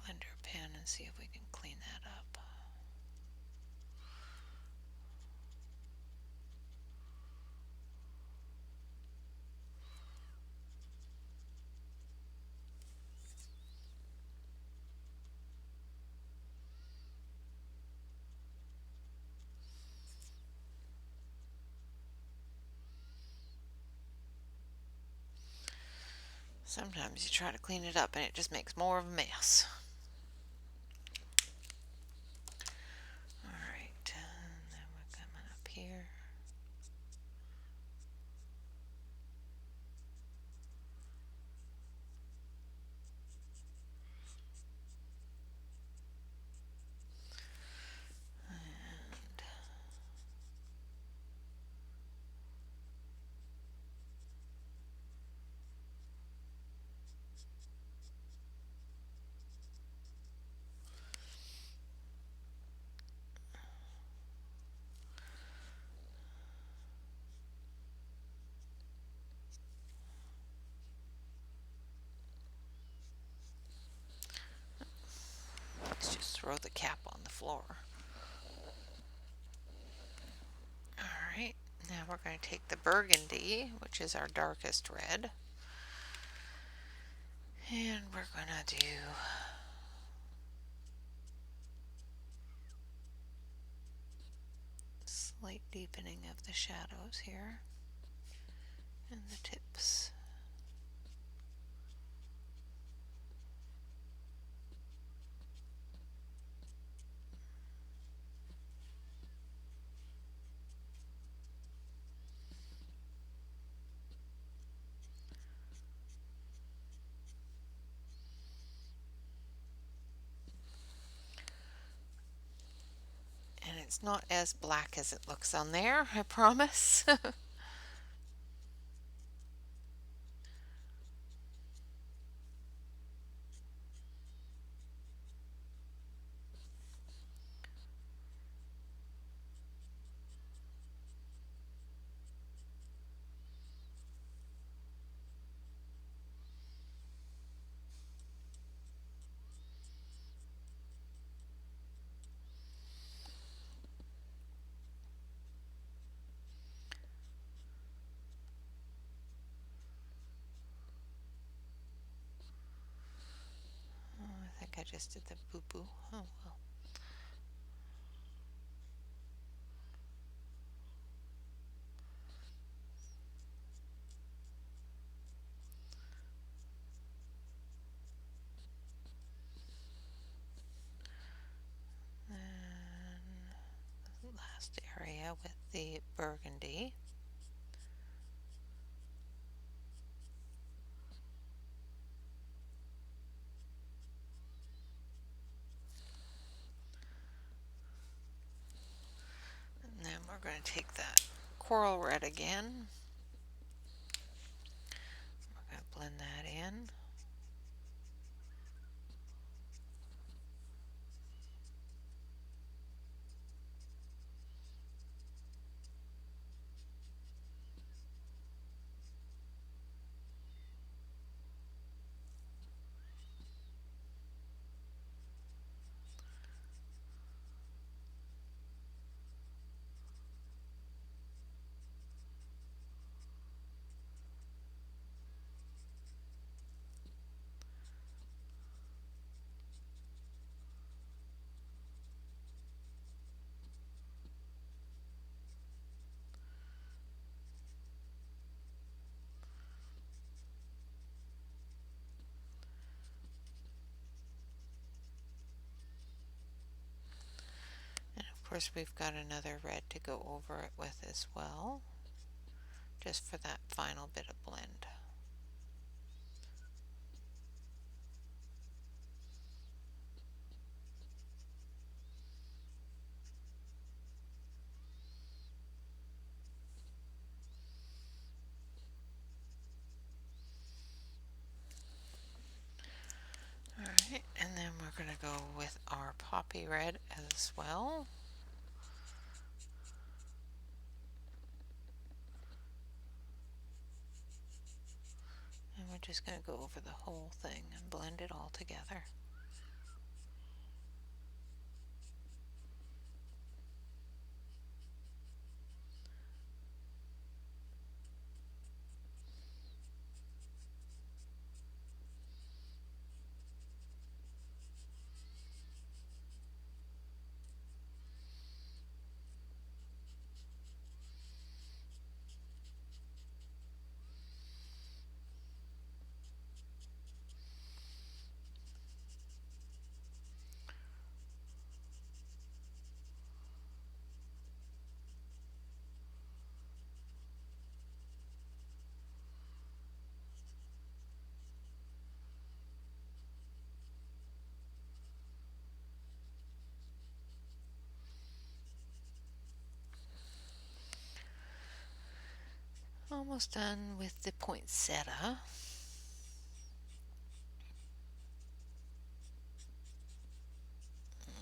blender pen and see if we can clean that up. Sometimes you try to clean it up and it just makes more of a mess. Alright, and then we're coming up here. Let's just throw the cap on the floor. Alright, now we're going to take the burgundy, which is our darkest red, and we're going to do slight deepening of the shadows here and the tips. And it's not as black as it looks on there, I promise. I think I just did the boo-boo. Oh well. Then the last area with the burgundy. And then we're going to take that coral red again. We're going to blend that in. And of course we've got another red to go over it with as well, just for that final bit of blend. And we're going to go with our poppy red as well. And we're just going to go over the whole thing and blend it all together. Almost done with the poinsettia.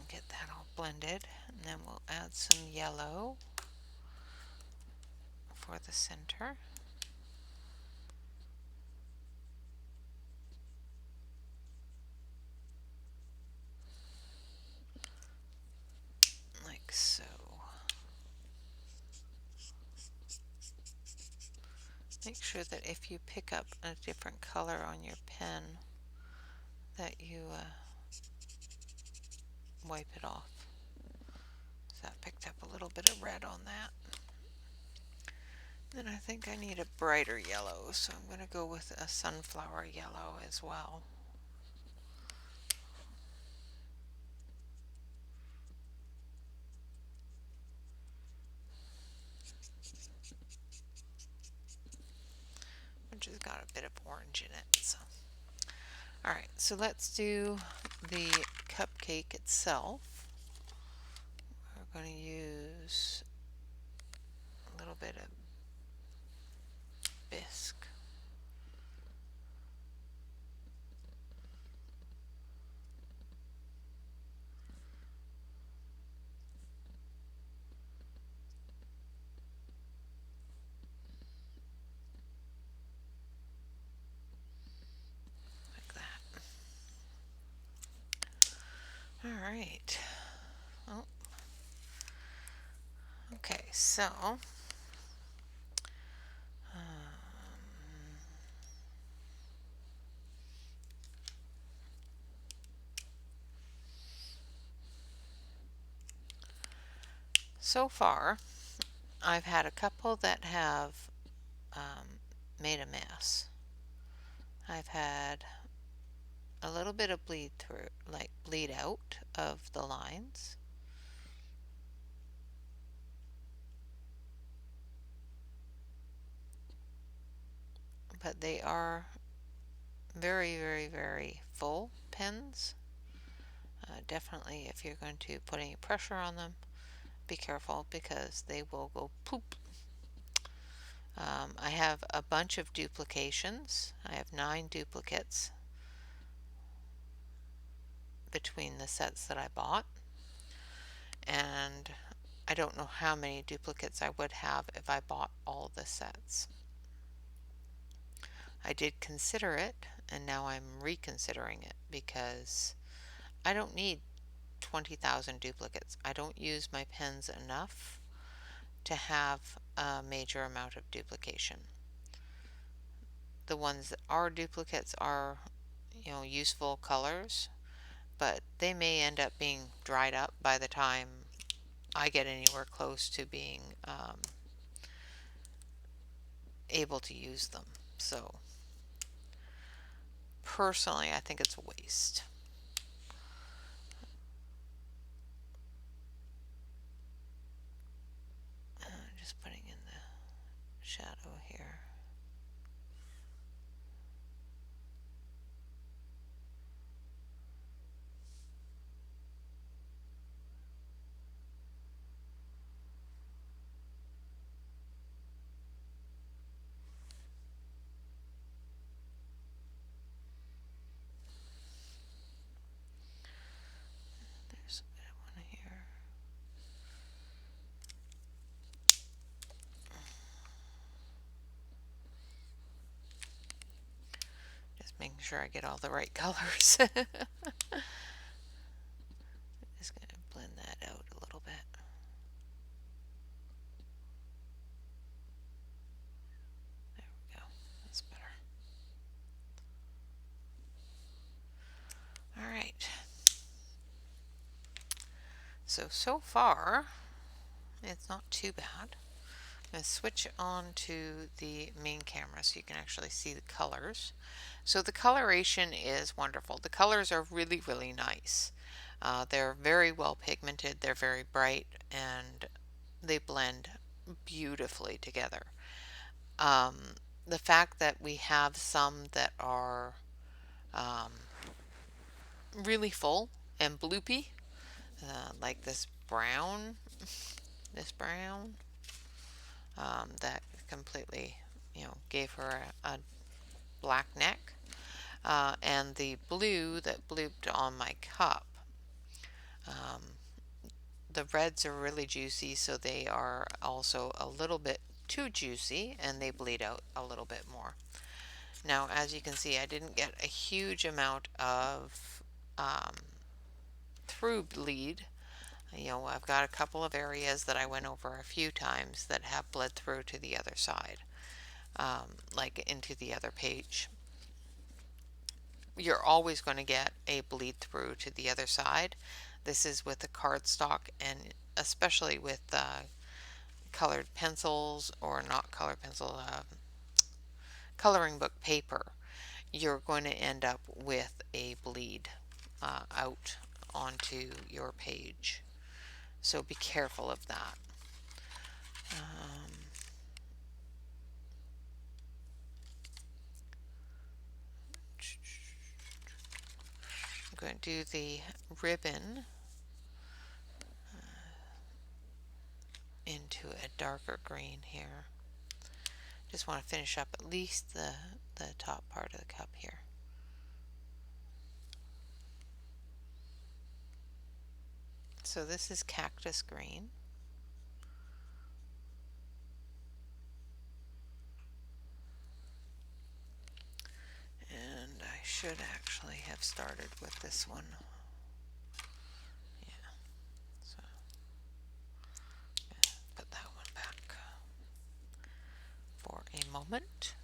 Get that all blended, and then we'll add some yellow for the center. Like so. Make sure that if you pick up a different color on your pen that you wipe it off. So that picked up a little bit of red on that. Then I think I need a brighter yellow, so I'm going to go with a sunflower yellow as well. Which has got a bit of orange in it. So. Alright, so let's do the cupcake itself. We're going to use a little bit of bisque. Like that. Alright. Oh. Okay, so so far I've had a couple that have made a mess. I've had a little bit of bleed through, like bleed out of the lines. But they are very, very, very full pens. Definitely, if you're going to put any pressure on them, be careful because they will go poop. I have a bunch of duplications. I have 9 duplicates between the sets that I bought, and I don't know how many duplicates I would have if I bought all the sets. I did consider it, and now I'm reconsidering it because I don't need 20,000 duplicates. I don't use my pens enough to have a major amount of duplication. The ones that are duplicates are, useful colors, but they may end up being dried up by the time I get anywhere close to being able to use them. So personally, I think it's a waste. Just putting in the shadow here. sure I get all the right colors. Just going to blend that out a little bit. There we go. That's better. All right. So far, it's not too bad. I'm going to switch on to the main camera so you can actually see the colors. So the coloration is wonderful. The colors are really, really nice. They're very well pigmented, they're very bright, and they blend beautifully together. The fact that we have some that are really full and bloopy, like this brown, that completely, gave her a black neck, and the blue that blooped on my cup. The reds are really juicy, so they are also a little bit too juicy, and they bleed out a little bit more. Now, as you can see, I didn't get a huge amount of through bleed. I've got a couple of areas that I went over a few times that have bled through to the other side, like into the other page. You're always going to get a bleed through to the other side. This is with the cardstock, and especially with colored pencils, or not colored pencil, coloring book paper, you're going to end up with a bleed out onto your page. So be careful of that. I'm going to do the ribbon into a darker green here. Just want to finish up at least the top part of the cup here. So this is cactus green. And I should actually have started with this one. Yeah. So put that one back for a moment.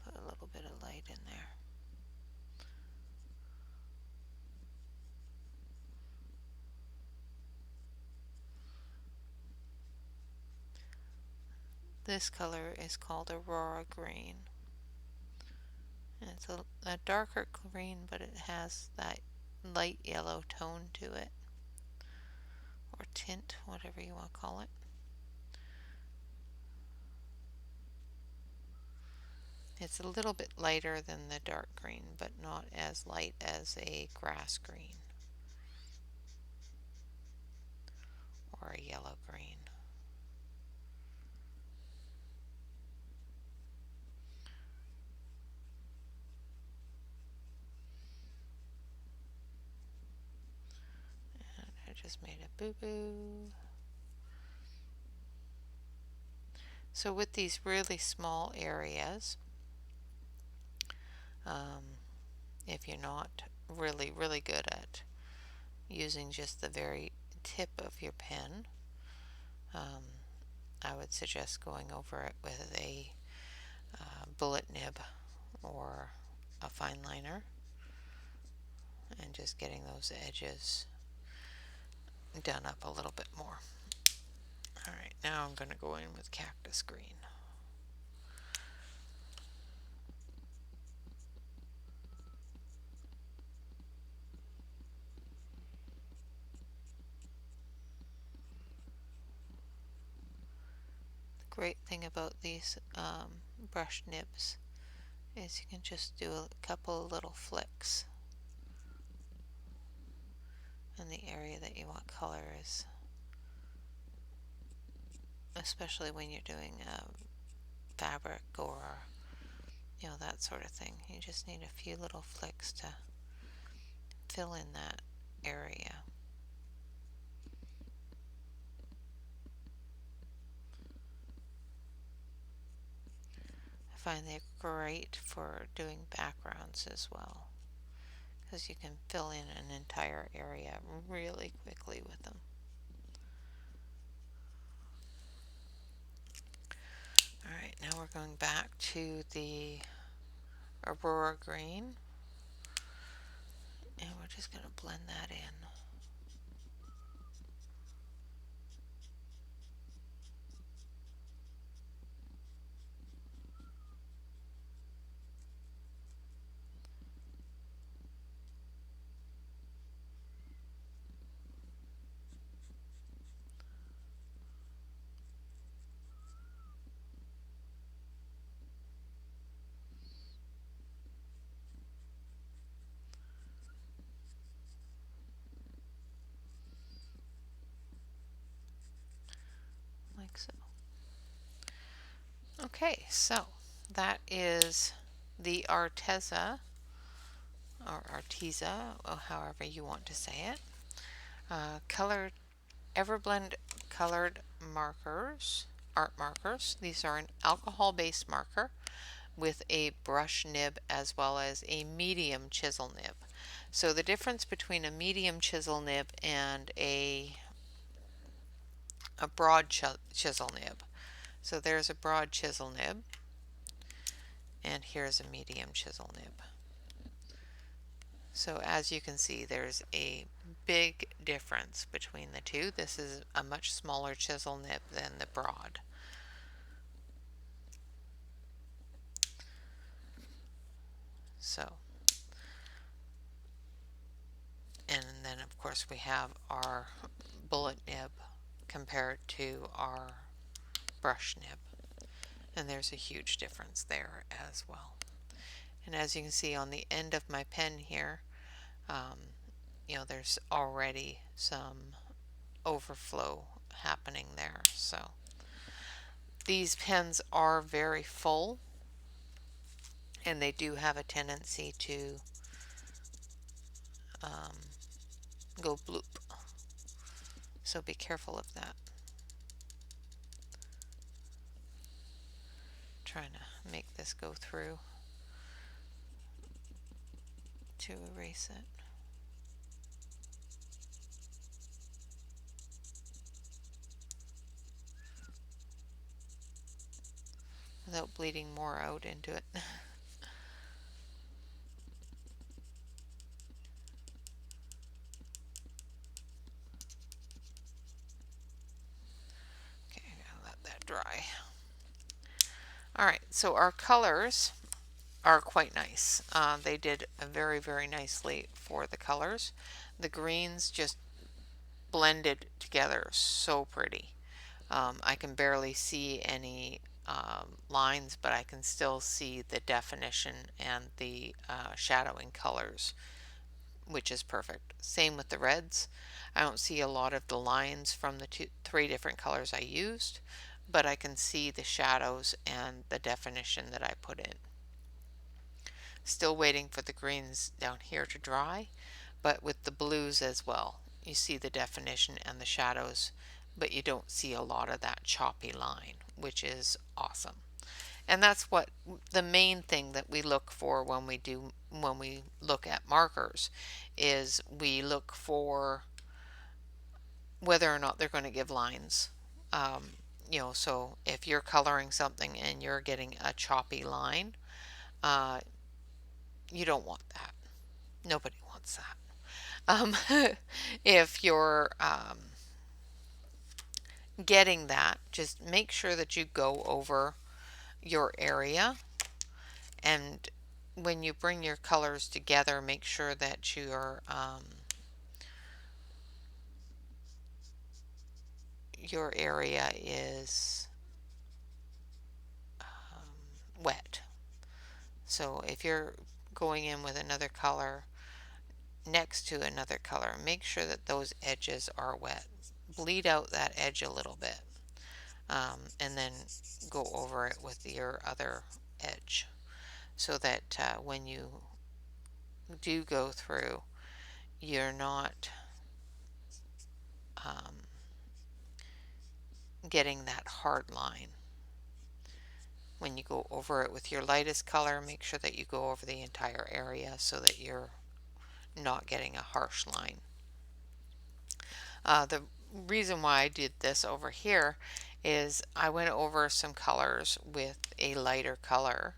Put a little bit of light in there. This color is called Aurora Green. And it's a darker green, but it has that light yellow tone to it, or tint, whatever you want to call it. It's a little bit lighter than the dark green, but not as light as a grass green or a yellow green. And I just made a boo-boo. So with these really small areas, if you're not really, really good at using just the very tip of your pen, I would suggest going over it with a bullet nib or a fine liner, and just getting those edges done up a little bit more. Alright, now I'm going to go in with cactus green. The great thing about these brush nibs is you can just do a couple of little flicks, and the area that you want color is, especially when you're doing fabric or that sort of thing. You just need a few little flicks to fill in that area. find they're great for doing backgrounds as well, because you can fill in an entire area really quickly with them. Alright, now we're going back to the Aurora Green, and we're just going to blend that in. Like so. Okay, so that is the Arteza, or Arteza, or however you want to say it. Colored Everblend colored markers, art markers. These are an alcohol-based marker with a brush nib as well as a medium chisel nib. So the difference between a medium chisel nib and a broad chisel nib. So there's a broad chisel nib, and here's a medium chisel nib. So as you can see, there's a big difference between the two. This is a much smaller chisel nib than the broad. So, and then of course we have our bullet nib compared to our brush nib. And there's a huge difference there as well. And as you can see on the end of my pen here, there's already some overflow happening there. So these pens are very full, and they do have a tendency to go bloop. So be careful of that. Trying to make this go through to erase it. Without bleeding more out into it. Okay, I'm gonna let that dry. Alright, so our colors are quite nice. They did very, very nicely for the colors. The greens just blended together so pretty. I can barely see any lines, but I can still see the definition and the shadowing colors, which is perfect. Same with the reds. I don't see a lot of the lines from the three different colors I used, but I can see the shadows and the definition that I put in. Still waiting for the greens down here to dry, but with the blues as well. You see the definition and the shadows, but you don't see a lot of that choppy line, which is awesome. And that's what the main thing that we look for when we look at markers is we look for whether or not they're going to give lines. So if you're coloring something and you're getting a choppy line, you don't want that. Nobody wants that. If you're getting that, just make sure that you go over your area, and when you bring your colors together, make sure that your area is wet. So if you're going in with another color next to another color, make sure that those edges are wet. Bleed out that edge a little bit, and then go over it with your other edge, so that when you do go through, you're not getting that hard line. When you go over it with your lightest color, make sure that you go over the entire area so that you're not getting a harsh line. The reason why I did this over here is I went over some colors with a lighter color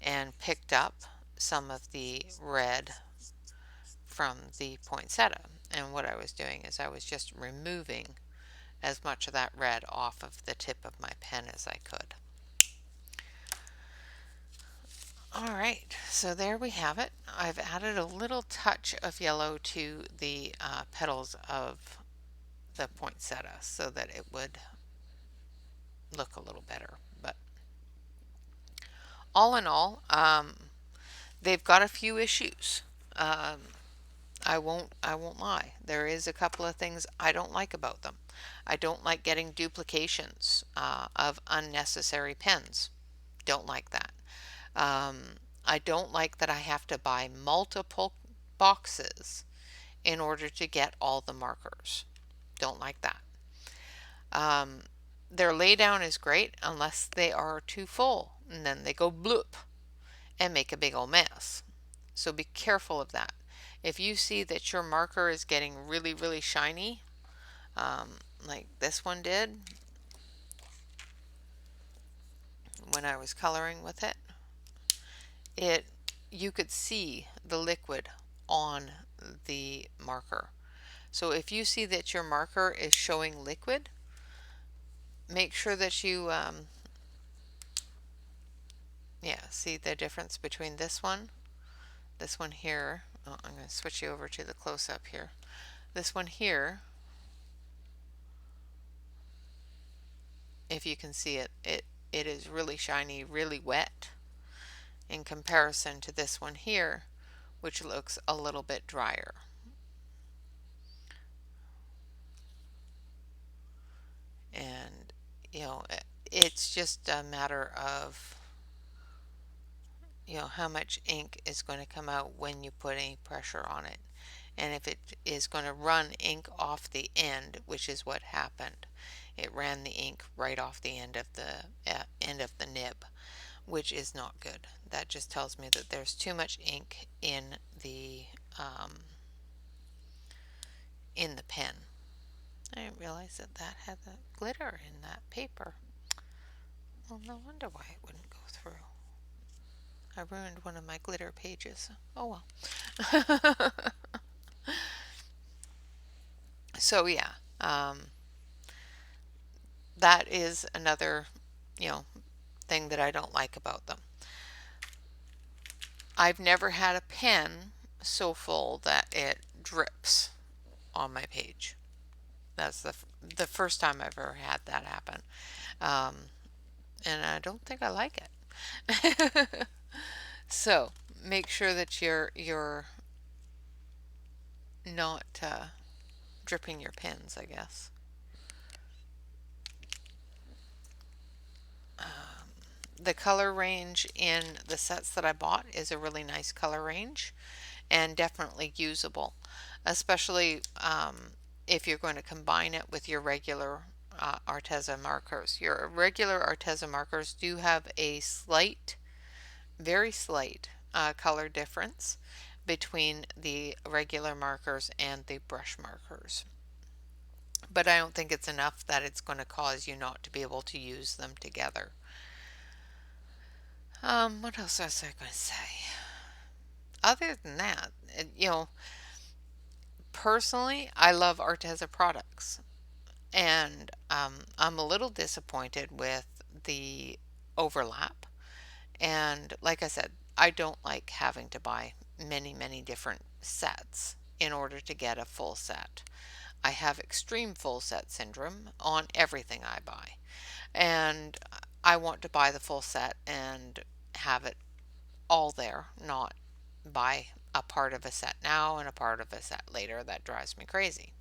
and picked up some of the red from the poinsettia. And what I was doing is I was just removing as much of that red off of the tip of my pen as I could. Alright, so there we have it. I've added a little touch of yellow to the petals of the poinsettia so that it would look a little better. But all in all, they've got a few issues. I won't lie. There is a couple of things I don't like about them. I don't like getting duplications of unnecessary pens. Don't like that. I don't like that I have to buy multiple boxes in order to get all the markers. Don't like that. Their laydown is great unless they are too full, and then they go bloop and make a big old mess. So be careful of that. If you see that your marker is getting really, really shiny, like this one did when I was coloring with it, you could see the liquid on the marker. So if you see that your marker is showing liquid, make sure that you see the difference between this one here. Oh, I'm going to switch you over to the close-up here. This one here, if you can see it, it is really shiny, really wet in comparison to this one here, which looks a little bit drier. And it's just a matter of how much ink is going to come out when you put any pressure on it. And if it is going to run ink off the end, which is what happened, it ran the ink right off the end of the nib, which is not good. That just tells me that there's too much ink in the pen. I didn't realize that had the glitter in that paper. Well, no wonder why it wouldn't go through. I ruined one of my glitter pages. Oh well. So yeah, that is another thing that I don't like about them. I've never had a pen so full that it drips on my page. That's the first time I've ever had that happen, and I don't think I like it. So make sure that you're not dripping your pens, I guess. The color range in the sets that I bought is a really nice color range and definitely usable, especially if you're going to combine it with your regular Arteza markers. Your regular Arteza markers do have a slight, very slight color difference between the regular markers and the brush markers. But I don't think it's enough that it's going to cause you not to be able to use them together. What else was I going to say? Other than that, personally, I love Arteza products. And I'm a little disappointed with the overlap. And like I said, I don't like having to buy many, many different sets in order to get a full set. I have extreme full set syndrome on everything I buy. And I want to buy the full set and have it all there, not buy a part of a set now and a part of a set later. That drives me crazy.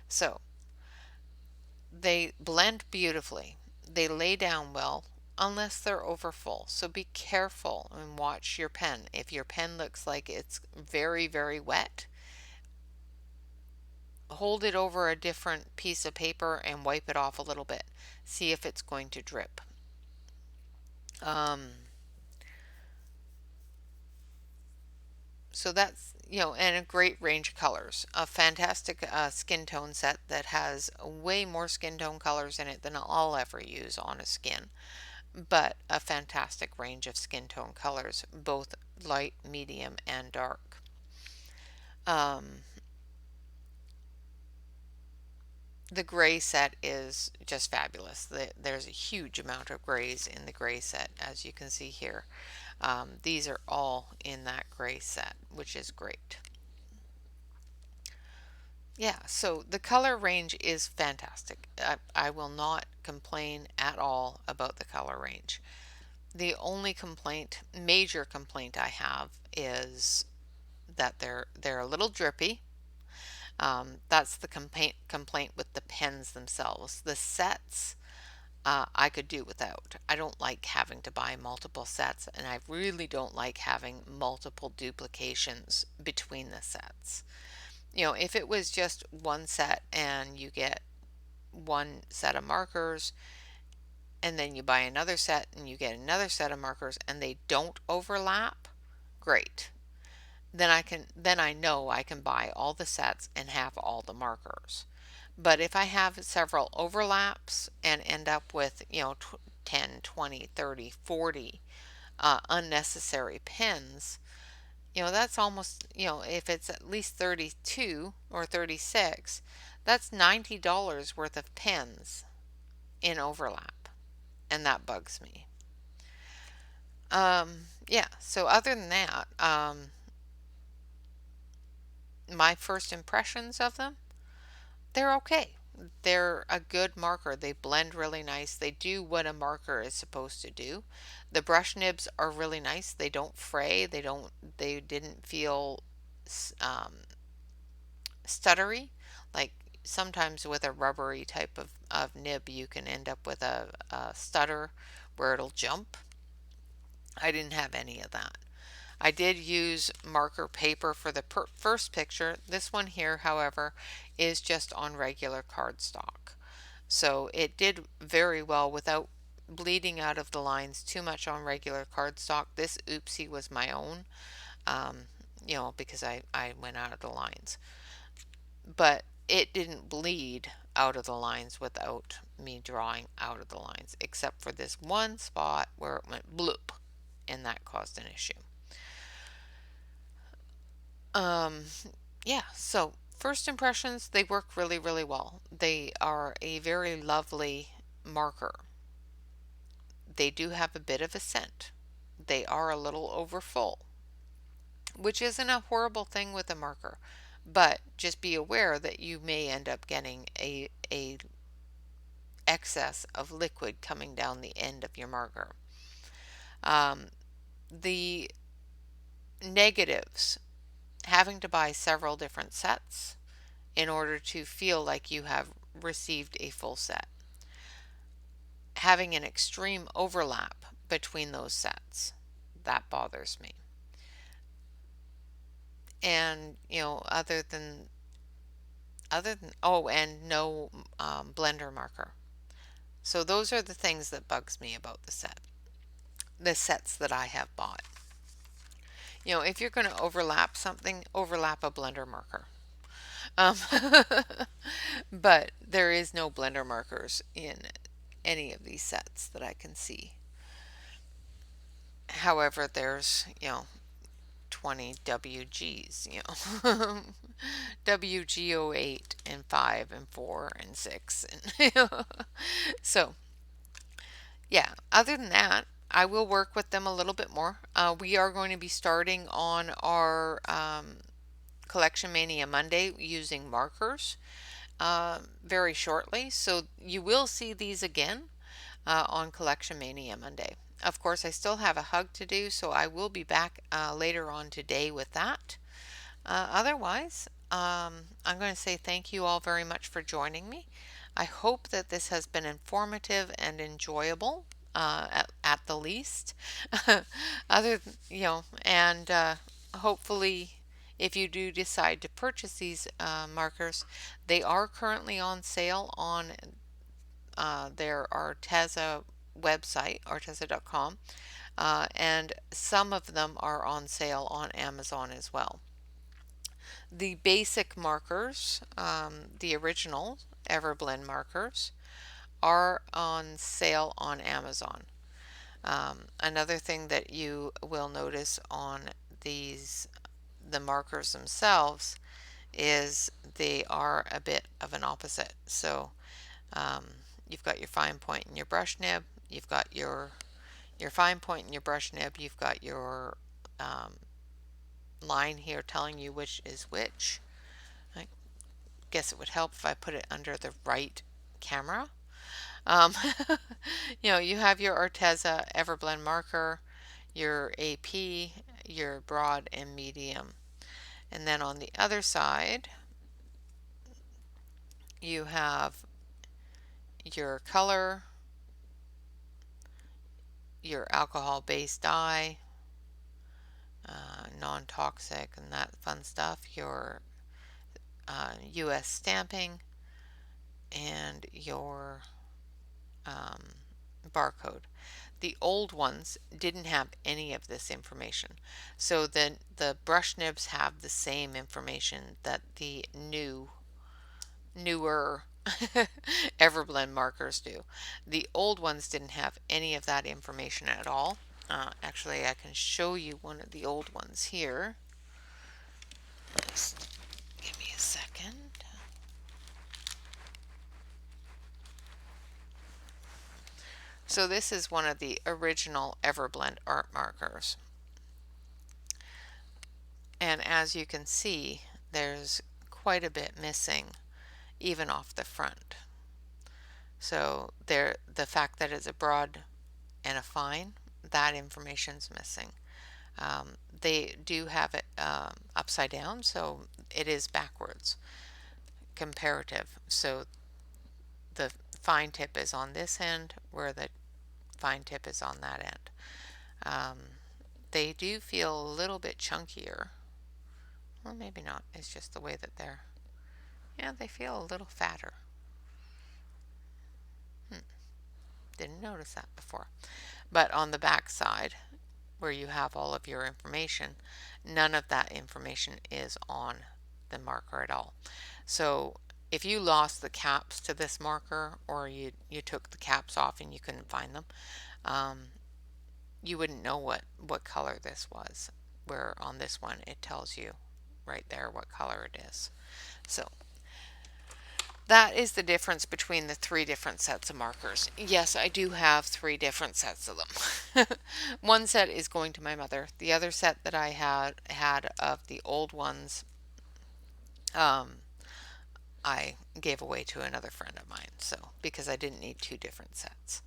So they blend beautifully. They lay down well unless they're over full. So be careful and watch your pen. If your pen looks like it's very, very wet, hold it over a different piece of paper and wipe it off a little bit. See if it's going to drip. Um, so that's, and a great range of colors. A fantastic skin tone set that has way more skin tone colors in it than I'll ever use on a skin, but a fantastic range of skin tone colors, both light, medium, and dark. Um, the gray set is just fabulous. There's a huge amount of grays in the gray set, as you can see here. These are all in that gray set, which is great. Yeah, so the color range is fantastic. I will not complain at all about the color range. The only major complaint I have is that they're a little drippy. That's the complaint with the pens themselves. The sets, I could do without. I don't like having to buy multiple sets, and I really don't like having multiple duplications between the sets. If it was just one set and you get one set of markers and then you buy another set and you get another set of markers and they don't overlap, great. Then I know I can buy all the sets and have all the markers. But if I have several overlaps and end up with, 10, 20, 30, 40 unnecessary pens, that's almost, if it's at least 32 or 36, that's $90 worth of pens in overlap. And that bugs me. Yeah, so other than that, my first impressions of them, they're okay. They're a good marker. They blend really nice. They do what a marker is supposed to do. The brush nibs are really nice. They don't fray. They didn't feel um, stuttery. Like sometimes with a rubbery type of nib, you can end up with a stutter where it'll jump. I didn't have any of that. I did use marker paper for the first picture. This one here, however, is just on regular cardstock. So it did very well without bleeding out of the lines too much on regular cardstock. This oopsie was my own, um, because I went out of the lines. But it didn't bleed out of the lines without me drawing out of the lines, except for this one spot where it went bloop, and that caused an issue. Um, yeah, so first impressions, they work really, really well. They are a very lovely marker. They do have a bit of a scent. They are a little over full, which isn't a horrible thing with a marker, but just be aware that you may end up getting a excess of liquid coming down the end of your marker. The negatives, having to buy several different sets in order to feel like you have received a full set. Having an extreme overlap between those sets, that bothers me. And, oh, and no blender marker. So those are the things that bugs me about the sets that I have bought. If you're going to overlap something, overlap a blender marker. Um, but there is no blender markers in any of these sets that I can see. However, there's, 20 WGs, WGO8 and 5 and 4 and 6. And so, yeah, other than that, I will work with them a little bit more. We are going to be starting on our Collection Mania Monday using markers very shortly. So you will see these again on Collection Mania Monday. Of course, I still have a hug to do, so I will be back later on today with that. Otherwise, I'm going to say thank you all very much for joining me. I hope that this has been informative and enjoyable at the least. And hopefully, if you do decide to purchase these markers, they are currently on sale on their Arteza website, arteza.com, and some of them are on sale on Amazon as well. The basic markers, the original Everblend markers, are on sale on Amazon. Another thing that you will notice on the markers themselves, is they are a bit of an opposite. So um, you've got your fine point and your brush nib, you've got your fine point and your brush nib, you've got your line here telling you which is which. I guess it would help if I put it under the right camera. Um, you have your Arteza Everblend marker, your AP, your broad and medium. And then on the other side, you have your color, your alcohol-based dye, non-toxic and that fun stuff, your US stamping, and your barcode. The old ones didn't have any of this information. So then the brush nibs have the same information that the newer Everblend markers do. The old ones didn't have any of that information at all. Actually, I can show you one of the old ones here. Just give me a second. So this is one of the original Everblend art markers. And as you can see, there's quite a bit missing, even off the front. So the fact that it's a broad and a fine, that information's missing. They do have it upside down, so it is backwards, comparative. So the fine tip is on this end, where the fine tip is on that end. They do feel a little bit chunkier. Well, maybe not. It's just the way that they feel a little fatter. Didn't notice that before. But on the back side, where you have all of your information, none of that information is on the marker at all. So if you lost the caps to this marker, or you took the caps off and you couldn't find them, you wouldn't know what color this was, where on this one it tells you right there what color it is. So that is the difference between the three different sets of markers. Yes, I do have three different sets of them. One set is going to my mother. The other set that I had of the old ones, I gave away to another friend of mine, so because I didn't need two different sets.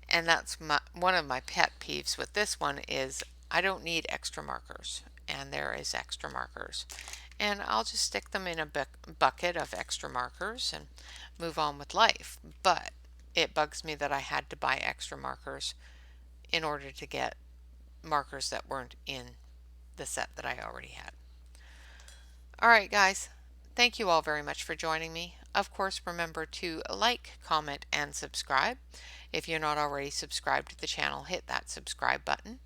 And that's one of my pet peeves with this one, is I don't need extra markers, and there is extra markers. And I'll just stick them in a bucket of extra markers and move on with life. But it bugs me that I had to buy extra markers in order to get markers that weren't in the set that I already had. Alright guys, thank you all very much for joining me. Of course, remember to like, comment, and subscribe. If you're not already subscribed to the channel, hit that subscribe button.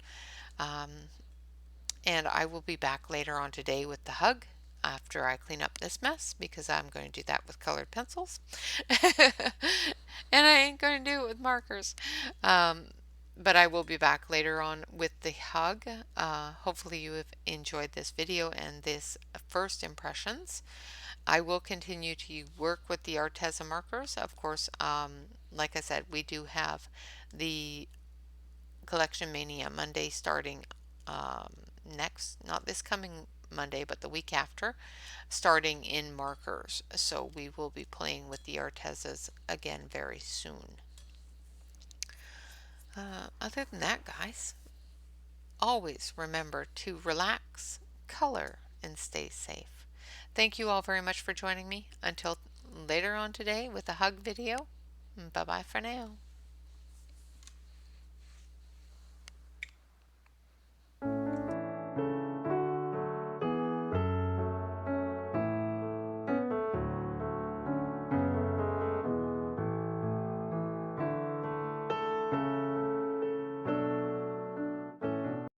And I will be back later on today with the hug, after I clean up this mess, because I'm going to do that with colored pencils. And I ain't going to do it with markers. But I will be back later on with the hug. Hopefully you have enjoyed this video and this first impressions. I will continue to work with the Arteza markers. Of course, like I said, we do have the Collection Mania Monday starting not this coming Monday, but the week after, starting in markers. So we will be playing with the Artezas again very soon. Other than that, guys, always remember to relax, color, and stay safe. Thank you all very much for joining me. Until later on today with a hug video. Bye-bye for now.